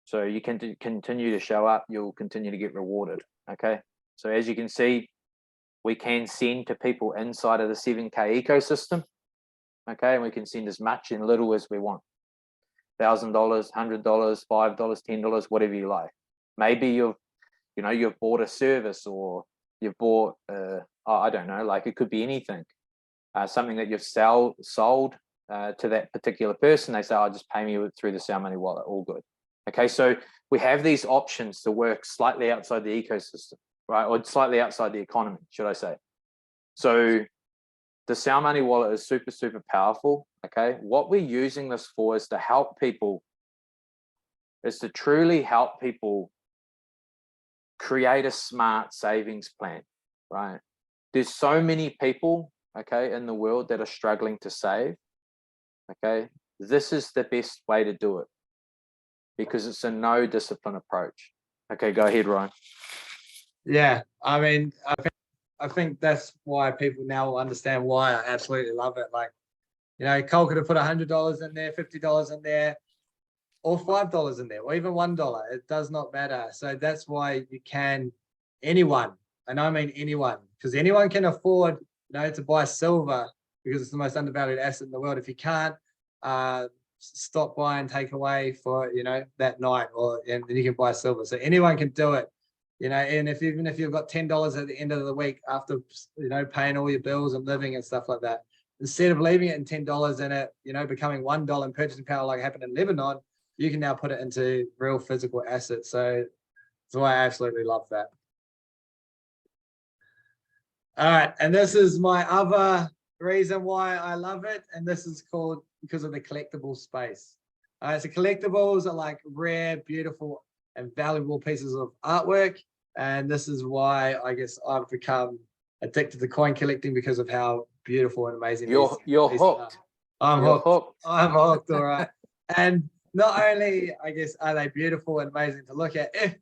So you can continue to show up, you'll continue to get rewarded. Okay. So as you can see, we can send to people inside of the 7K ecosystem. Okay. And we can send as much and little as we want. $1,000, $100, $5, $10, whatever you like. Maybe you've bought a service, or you've bought, I don't know, like it could be anything. Something that you've sold to that particular person. They say, "Oh, just pay me through the Sound Money wallet." All good. Okay, so we have these options to work slightly outside the ecosystem, right? Or slightly outside the economy, should I say. So the Sound Money wallet is super, super powerful. Okay, what we're using this for is to help people, is to truly help people create a smart savings plan, right? There's so many people, okay, in the world that are struggling to save. Okay, this is the best way to do it because it's a no discipline approach. Okay, go ahead, Ryan. Yeah, I mean, I think that's why people now will understand why I absolutely love it. Like, Cole could have put $100 in there, $50 in there, or $5 in there, or even $1. It does not matter. So that's why anyone, and I mean anyone, because anyone can afford, to buy silver because it's the most undervalued asset in the world. If you can't, stop, buy, and take away for that night, and then you can buy silver. So anyone can do it. And even if you've got $10 at the end of the week after paying all your bills and living and stuff like that, instead of leaving it in $10 in it, becoming $1 in purchasing power like happened in Lebanon, you can now put it into real physical assets. So that's why I absolutely love that. All right, and this is my other reason why I love it, and this is called because of the collectible space. All right, so collectibles are like rare, beautiful, and valuable pieces of artwork, and this is why I guess I've become addicted to coin collecting because of how beautiful and amazing You're these hooked. I'm You're hooked. I'm hooked. All right, and not only I guess are they beautiful and amazing to look at, if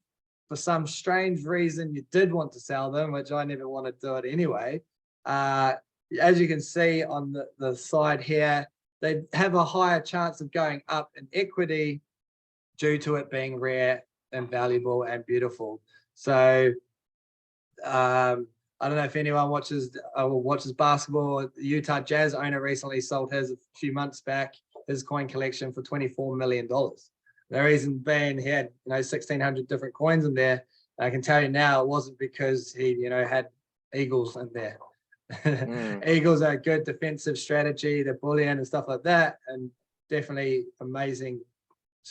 for some strange reason you did want to sell them, which I never want to do it anyway, as you can see on the side here, they have a higher chance of going up in equity due to it being rare and valuable and beautiful. So I don't know if anyone watches basketball. The Utah Jazz owner recently sold his a few months back, his coin collection for $24 million. The reason being he had 1,600 different coins in there. I can tell you now it wasn't because he had eagles in there. Eagles are a good defensive strategy, they're bullion and stuff like that, and definitely amazing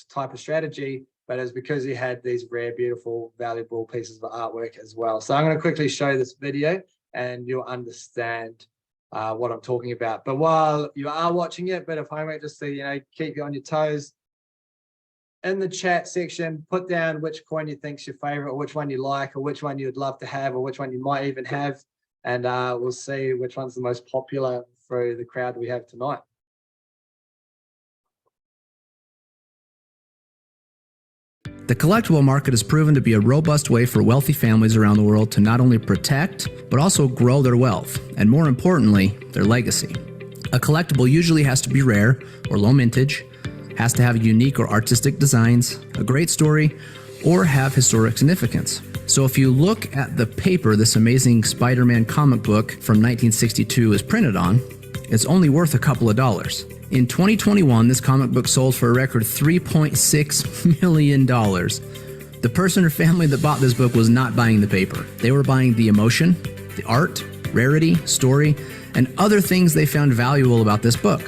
type of strategy, but it's because he had these rare, beautiful, valuable pieces of artwork as well. So I'm going to quickly show this video and you'll understand what I'm talking about. But while you are watching it, bit of homework just to keep you on your toes. In the chat section, put down which coin you think's your favorite, or which one you like, or which one you'd love to have, or which one you might even have. And we'll see which one's the most popular through the crowd we have tonight. The collectible market has proven to be a robust way for wealthy families around the world to not only protect, but also grow their wealth, and more importantly, their legacy. A collectible usually has to be rare or low mintage, has to have unique or artistic designs, a great story, or have historic significance. So if you look at the paper this amazing Spider-Man comic book from 1962 is printed on, it's only worth a couple of dollars. In 2021, this comic book sold for a record $3.6 million. The person or family that bought this book was not buying the paper. They were buying the emotion, the art, rarity, story, and other things they found valuable about this book.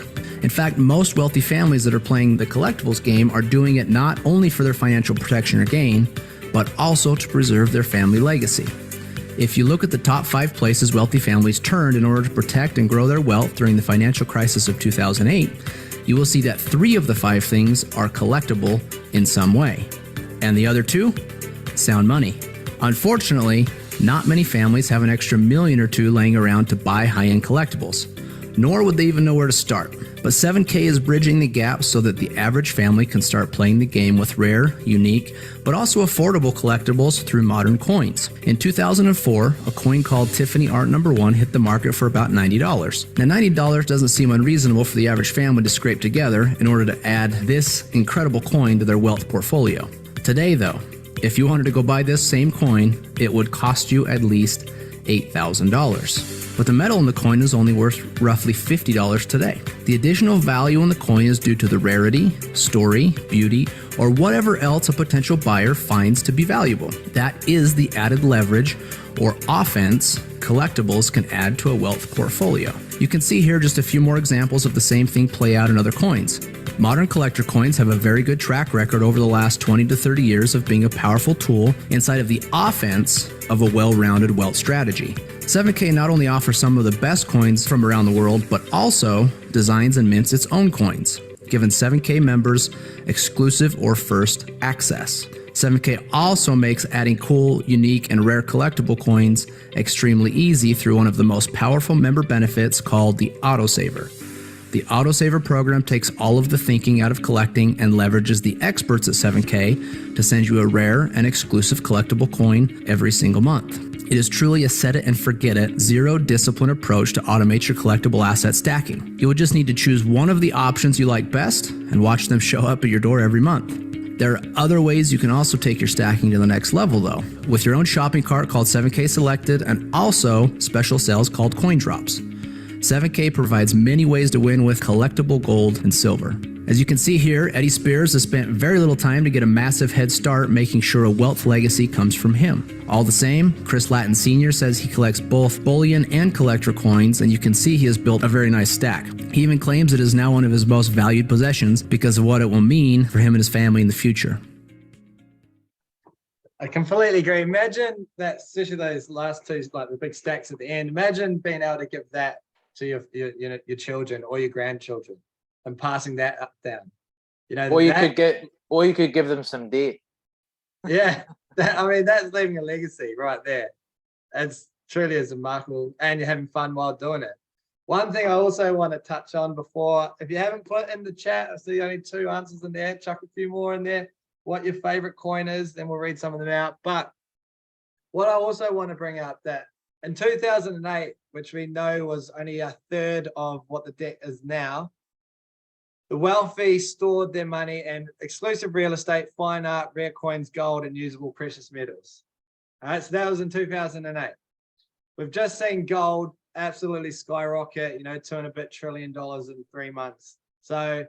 In fact, most wealthy families that are playing the collectibles game are doing it not only for their financial protection or gain, but also to preserve their family legacy. If you look at the top 5 places wealthy families turned in order to protect and grow their wealth during the financial crisis of 2008, you will see that 3 of the 5 things are collectible in some way. And the other 2? Sound money. Unfortunately, not many families have an extra million or two laying around to buy high-end collectibles, nor would they even know where to start. But 7K is bridging the gap so that the average family can start playing the game with rare, unique, but also affordable collectibles through modern coins. In 2004, a coin called Tiffany Art No. 1 hit the market for about $90. Now $90 doesn't seem unreasonable for the average family to scrape together in order to add this incredible coin to their wealth portfolio. Today though, if you wanted to go buy this same coin, it would cost you at least $8,000. But the metal in the coin is only worth roughly $50 today. The additional value in the coin is due to the rarity, story, beauty, or whatever else a potential buyer finds to be valuable. That is the added leverage or offense collectibles can add to a wealth portfolio. You can see here just a few more examples of the same thing play out in other coins. Modern collector coins have a very good track record over the last 20 to 30 years of being a powerful tool inside of the offense of a well-rounded wealth strategy. 7K not only offers some of the best coins from around the world, but also designs and mints its own coins, giving 7K members exclusive or first access. 7K also makes adding cool, unique, and rare collectible coins extremely easy through one of the most powerful member benefits called the Autosaver. The Autosaver program takes all of the thinking out of collecting and leverages the experts at 7K to send you a rare and exclusive collectible coin every single month. It is truly a set it and forget it, zero discipline approach to automate your collectible asset stacking. You will just need to choose one of the options you like best and watch them show up at your door every month. There are other ways you can also take your stacking to the next level though, with your own shopping cart called 7K Selected and also special sales called Coin Drops. 7K provides many ways to win with collectible gold and silver. As you can see here, Eddie Spears has spent very little time to get a massive head start making sure a wealth legacy comes from him. All the same, Chris Latin Sr. says he collects both bullion and collector coins, and you can see he has built a very nice stack. He even claims it is now one of his most valued possessions because of what it will mean for him and his family in the future. I completely agree. Imagine that, especially those last 2, like the big stacks at the end. Imagine being able to give that to your children or your grandchildren and passing that up down. Or you could give them some debt. Yeah, I mean that's leaving a legacy right there. It's truly is remarkable, and you're having fun while doing it. One thing I also want to touch on before, if you haven't put in the chat, I see only 2 answers in there. Chuck a few more in there. What your favorite coin is, then we'll read some of them out. But what I also want to bring up that in 2008, which we know was only a third of what the debt is now, the wealthy stored their money in exclusive real estate, fine art, rare coins, gold, and usable precious metals. All right, so that was in 2008. We've just seen gold absolutely skyrocket, $2 and a bit trillion in 3 months. So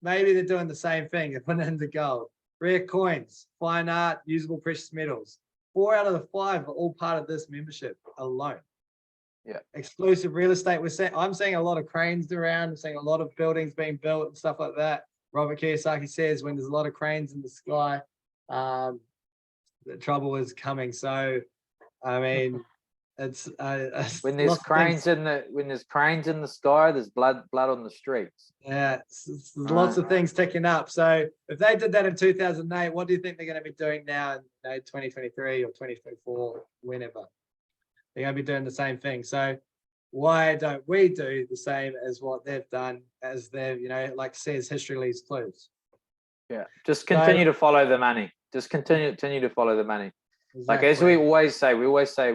maybe they're doing the same thing. They're putting into gold. Rare coins, fine art, usable precious metals. 4 out of the 5 are all part of this membership alone. Yeah. Exclusive real estate. I'm seeing a lot of cranes around. I'm seeing a lot of buildings being built and stuff like that. Robert Kiyosaki says when there's a lot of cranes in the sky, the trouble is coming. So, I mean, it's when there's cranes in the sky, there's blood on the streets. Yeah, there's lots of things ticking up. So if they did that in 2008, what do you think they're going to be doing now in 2023 or 2024, whenever? They're going to be doing the same thing. So why don't we do the same as what they've done, as they've, like says, history leaves clues. Yeah, just continue to follow the money. Just continue to follow the money. Like as we always say,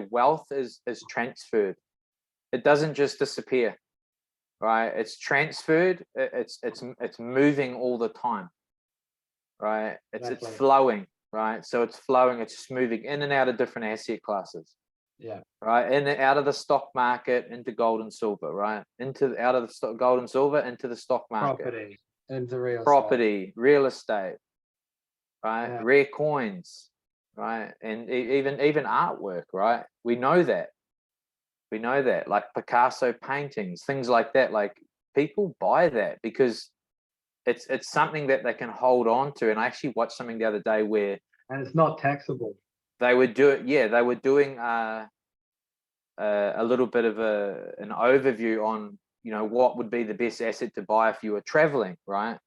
wealth is transferred. It doesn't just disappear, right? It's transferred. It's moving all the time, right? It's flowing, right? So it's flowing. It's just moving in and out of different asset classes. Yeah. Right. In and out of the stock market into gold and silver. Right. Out of the gold and silver into the stock market. Property. Into real Property, real estate. Right. Yeah. Rare coins. Right. And even artwork. Right. We know that. Like Picasso paintings, things like that. Like people buy that because it's something that they can hold on to. And I actually watched something the other day where, and it's not taxable. They were doing a little bit of an overview on, you know, what would be the best asset to buy if you were traveling, right?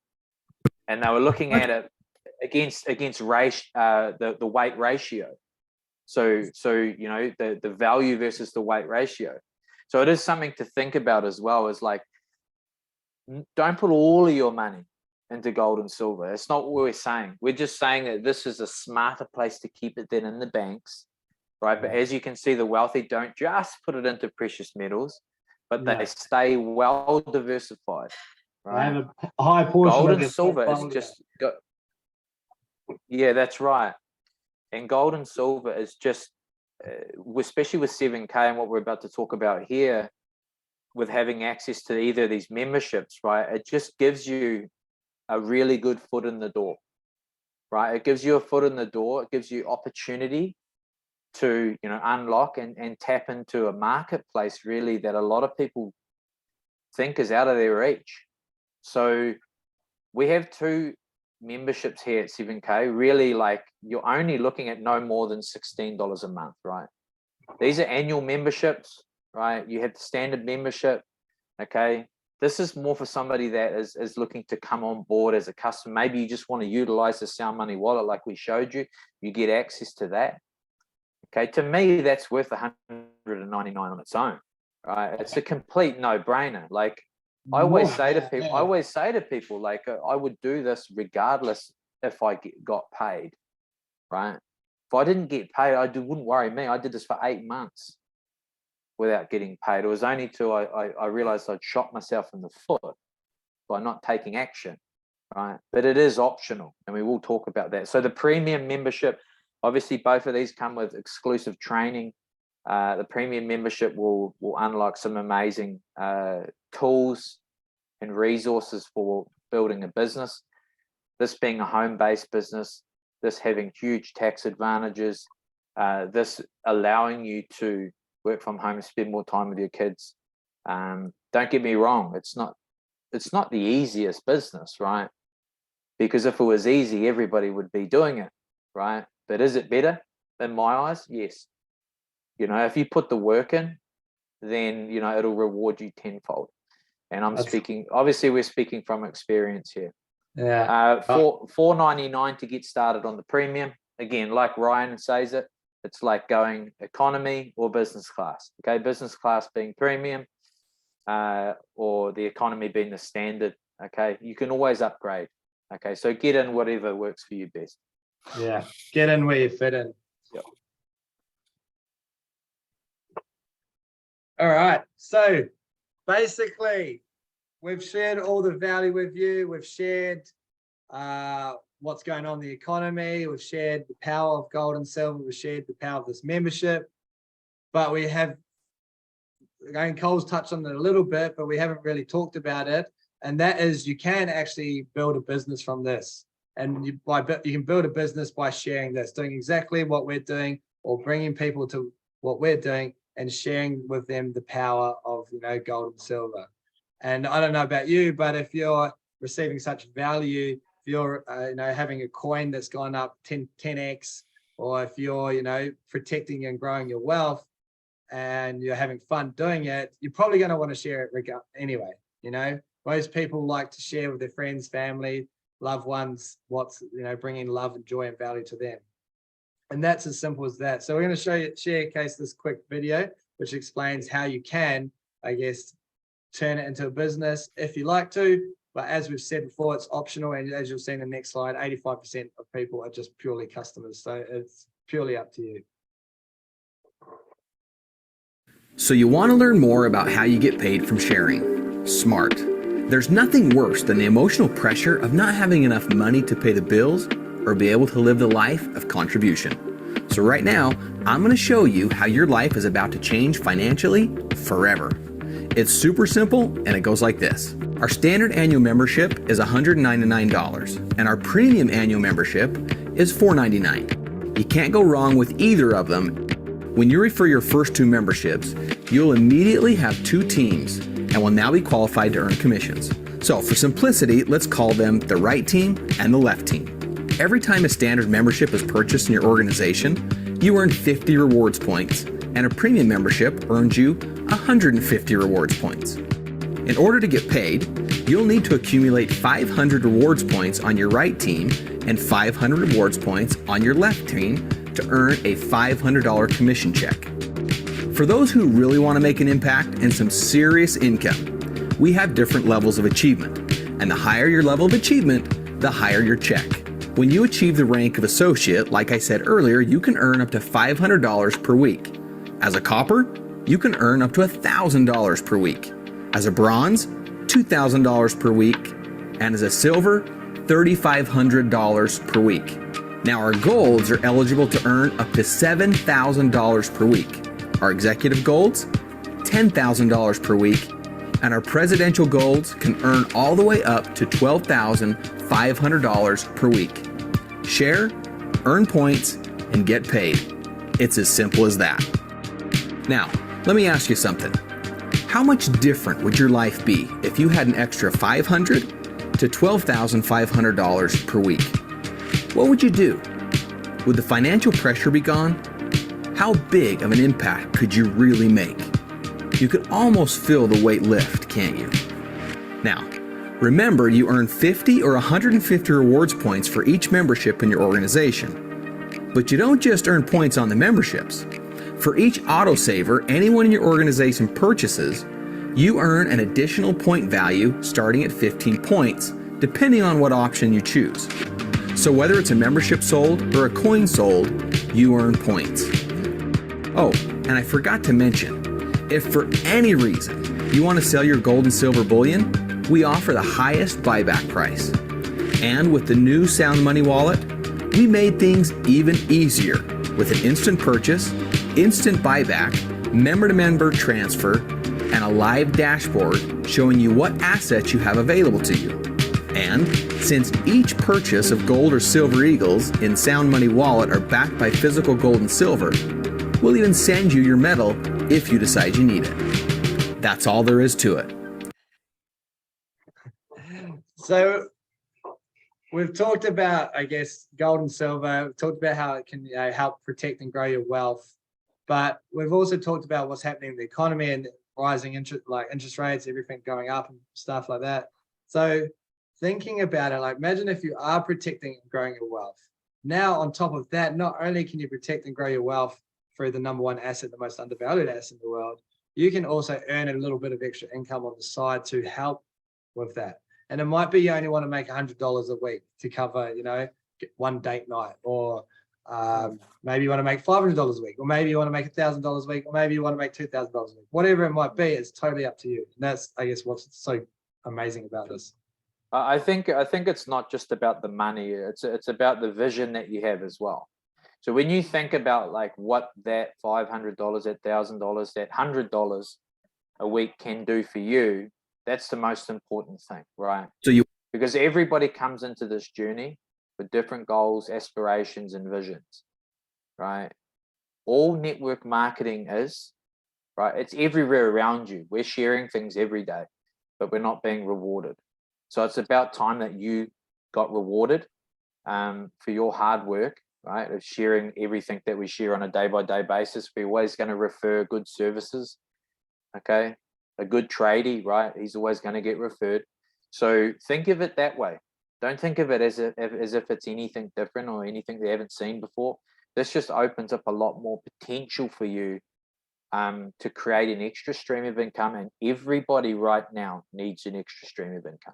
And they were looking at it against race, the weight ratio. So you know, the value versus the weight ratio. So it is something to think about as well. Is like, don't put all of your money into gold and silver. That's not what we're saying. We're just saying that this is a smarter place to keep it than in the banks, right? But as you can see, the wealthy don't just put it into precious metals, but they stay well diversified, right? I have a high portion gold of and silver is just that's right. And gold and silver is just, especially with 7K and what we're about to talk about here, with having access to either of these memberships, right? It just gives you a really good foot in the door, right? It gives you a foot in the door. It gives you opportunity to, you know, unlock and tap into a marketplace really that a lot of people think is out of their reach. So we have 2 memberships here at 7K. Really, like, you're only looking at no more than $16 a month, right? These are annual memberships, right? You have the standard membership, okay? This is more for somebody that is looking to come on board as a customer. Maybe you just want to utilize the Sound Money wallet like we showed you. You get access to that. Okay, to me, that's worth $199 on its own, right? It's a complete no-brainer. Like I always say to people, like I would do this regardless if I got paid, right? If I didn't get paid, wouldn't worry me. I did this for 8 months without getting paid. It was only till I realized I'd shot myself in the foot by not taking action, right? But it is optional, and we will talk about that. So the premium membership, obviously both of these come with exclusive training. The premium membership will unlock some amazing tools and resources for building a business. This being a home-based business, this having huge tax advantages, this allowing you to work from home and spend more time with your kids. Don't get me wrong, it's not the easiest business, right? Because if it was easy, everybody would be doing it, right? But is it better? In my eyes, yes. You know, if you put the work in, then, you know, it'll reward you tenfold. And obviously we're speaking from experience here. Yeah. $4.99 to get started on the premium. Again, like Ryan says it's like going economy or business class. Okay, business class being premium, or the economy being the standard. Okay, you can always upgrade. Okay, so get in whatever works for you best. Yeah, get in where you fit in. Yep. All right, so basically we've shared all the value with you. We've shared what's going on in the economy. We've shared the power of gold and silver. We've shared the power of this membership, but we have, again, Cole's touched on it a little bit, but we haven't really talked about it. And that is, you can actually build a business from this. And you can build a business by sharing this, doing exactly what we're doing, or bringing people to what we're doing and sharing with them the power of, you know, gold and silver. And I don't know about you, but if you're receiving such value, if you're you know, having a coin that's gone up 10x, or if you're, you know, protecting and growing your wealth and you're having fun doing it, you're probably going to want to share it anyway. You know, most people like to share with their friends, family, loved ones, what's, you know, bringing love and joy and value to them. And that's as simple as that. So we're going to showcase this quick video, which explains how you can, I guess, turn it into a business if you like to, But as we've said before, it's optional. And as you'll see in the next slide, 85% of people are just purely customers. So it's purely up to you. So you want to learn more about how you get paid from sharing. Smart. There's nothing worse than the emotional pressure of not having enough money to pay the bills or be able to live the life of contribution. So right now, I'm going to show you how your life is about to change financially forever. It's super simple and it goes like this. Our standard annual membership is $199 and our premium annual membership is $499. You can't go wrong with either of them. When you refer your first two memberships, you'll immediately have two teams and will now be qualified to earn commissions. So for simplicity, let's call them the right team and the left team. Every time a standard membership is purchased in your organization, you earn 50 rewards points, and a premium membership earns you 150 rewards points. In order to get paid, you'll need to accumulate 500 rewards points on your right team and 500 rewards points on your left team to earn a $500 commission check. For those who really want to make an impact and some serious income, we have different levels of achievement, and the higher your level of achievement, the higher your check. When you achieve the rank of associate, like I said earlier, you can earn up to $500 per week. As a copper, you can earn up to $1,000 per week. As a bronze, $2,000 per week. And as a silver, $3,500 per week. Now our golds are eligible to earn up to $7,000 per week. Our executive golds, $10,000 per week. And our presidential golds can earn all the way up to $12,500 per week. Share, earn points, and get paid. It's as simple as that. Now, let me ask you something. How much different would your life be if you had an extra $500 to $12,500 per week? What would you do? Would the financial pressure be gone? How big of an impact could you really make? You could almost feel the weight lift, can't you? Now, remember you earn 50 or 150 rewards points for each membership in your organization. But you don't just earn points on the memberships. For each autosaver anyone in your organization purchases, you earn an additional point value starting at 15 points, depending on what option you choose. So whether it's a membership sold or a coin sold, you earn points. Oh, and I forgot to mention, if for any reason you want to sell your gold and silver bullion, we offer the highest buyback price. And with the new Sound Money wallet, we made things even easier with an instant purchase, instant buyback, member-to-member transfer, and a live dashboard showing you what assets you have available to you. And since each purchase of gold or silver eagles in Sound Money wallet are backed by physical gold and silver, we'll even send you your medal if you decide you need it. That's all there is to it. So we've talked about, I guess, gold and silver. We've talked about how it can help protect and grow your wealth. But we've also talked about what's happening in the economy and rising interest rates, everything going up and stuff like that. So thinking about it, like imagine if you are protecting and growing your wealth. Now, on top of that, not only can you protect and grow your wealth through the number one asset, the most undervalued asset in the world, you can also earn a little bit of extra income on the side to help with that. And it might be you only want to make $100 a week to cover, one date night, or maybe you want to make $500 a week, or maybe you want to make $1,000 a week, or maybe you want to make $2,000 a week. Whatever it might be, it's totally up to you. And that's, I guess, what's so amazing about this. I think it's not just about the money. It's about the vision that you have as well. So when you think about like what that $500, that $1,000, that $100 a week can do for you, that's the most important thing, right? Because everybody comes into this journey with different goals, aspirations, and visions, right? All network marketing is, right? It's everywhere around you. We're sharing things every day, but we're not being rewarded. So it's about time that you got rewarded for your hard work, right? Of sharing everything that we share on a day-by-day basis. We're always going to refer good services, okay? A good tradie, right? He's always going to get referred. So think of it that way. Don't think of it as if it's anything different or anything they haven't seen before. This just opens up a lot more potential for you to create an extra stream of income, and everybody right now needs an extra stream of income.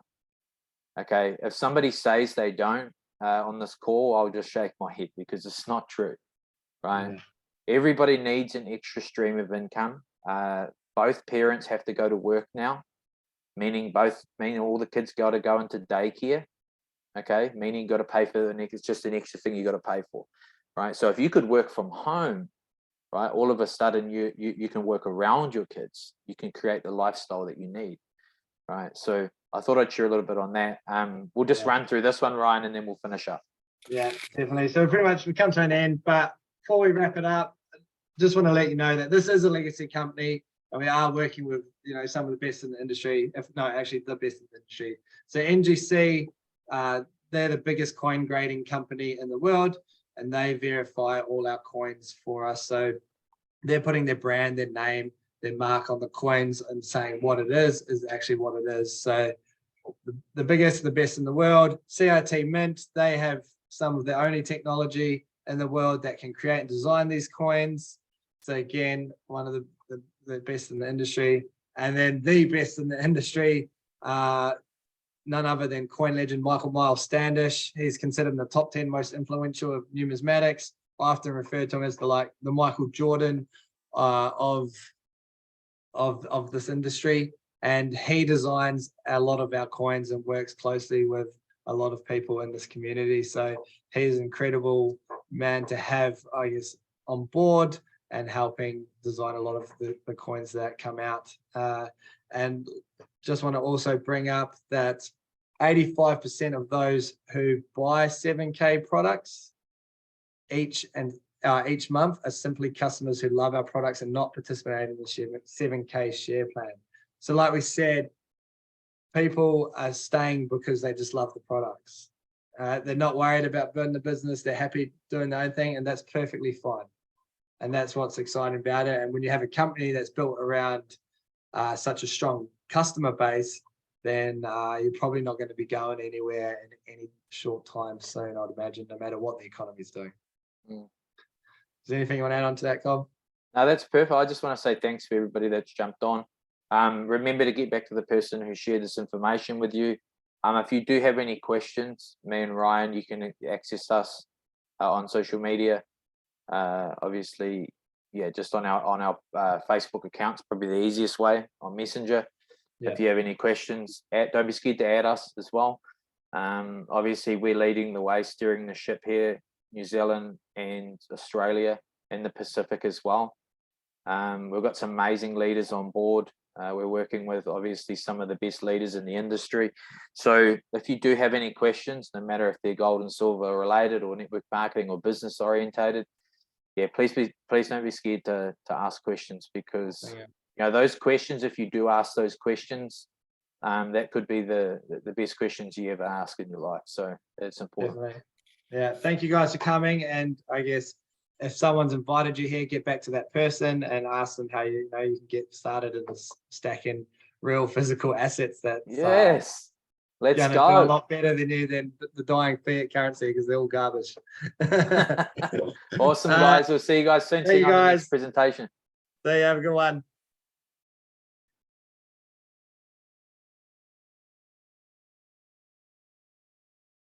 Okay, if somebody says they don't on this call, I'll just shake my head because it's not true, right? Yeah. Everybody needs an extra stream of income. Both parents have to go to work now, meaning all the kids got to go into daycare. Okay, meaning you got to pay for it's just an extra thing you got to pay for, right? So if you could work from home, right, all of a sudden you can work around your kids. You can create the lifestyle that you need, right? So I thought I'd share a little bit on that. We'll just run through this one, Ryan, and then we'll finish up. Yeah, definitely. So pretty much we come to an end, but before we wrap it up, just want to let you know that this is a legacy company and we are working with, you know, some of the best in the industry, if not actually the best in the industry. So NGC, they're the biggest coin grading company in the world and they verify all our coins for us. So they're putting their brand, their name, their mark on the coins and saying what it is actually what it is. So the biggest, the best in the world, CRT Mint, they have some of the only technology in the world that can create and design these coins. So again, one of the best in the industry. And then the best in the industry, none other than coin legend Michael Miles Standish. He's considered in the top 10 most influential of numismatics. I often refer to him as the Michael Jordan of this industry. And he designs a lot of our coins and works closely with a lot of people in this community. So he's an incredible man to have, I guess, on board and helping design a lot of the coins that come out. And just want to also bring up that 85% of those who buy 7K products each month are simply customers who love our products and not participating in the 7K share plan. So like we said, people are staying because they just love the products. They're not worried about building the business. They're happy doing their own thing, and that's perfectly fine. And that's what's exciting about it. And when you have a company that's built around such a strong customer base, then you're probably not going to be going anywhere in any short time soon, I'd imagine, no matter what the economy is doing. Is there anything you want to add on to that, Cobb? No, that's perfect. I just want to say thanks for everybody that's jumped on. Remember to get back to the person who shared this information with you. If you do have any questions, me and Ryan, you can access us on social media. Obviously, yeah, just on our Facebook accounts, probably the easiest way on Messenger. Yeah. If you have any questions, don't be scared to add us as well. Obviously, we're leading the way, steering the ship here, New Zealand and Australia and the Pacific as well. We've got some amazing leaders on board. We're working with obviously some of the best leaders in the industry. So if you do have any questions, no matter if they're gold and silver related or network marketing or business orientated, yeah, please don't be scared to ask questions, because you know, those questions, if you do ask those questions, that could be the best questions you ever ask in your life. So it's important. Definitely. Yeah, thank you guys for coming. And I guess if someone's invited you here, get back to that person and ask them how you can get started in this stacking real physical assets. That yes, let's go. Do a lot better than the dying fiat currency, because they're all garbage. Awesome, guys. We'll see you guys soon. See you on the next presentation. See you. Have a good one.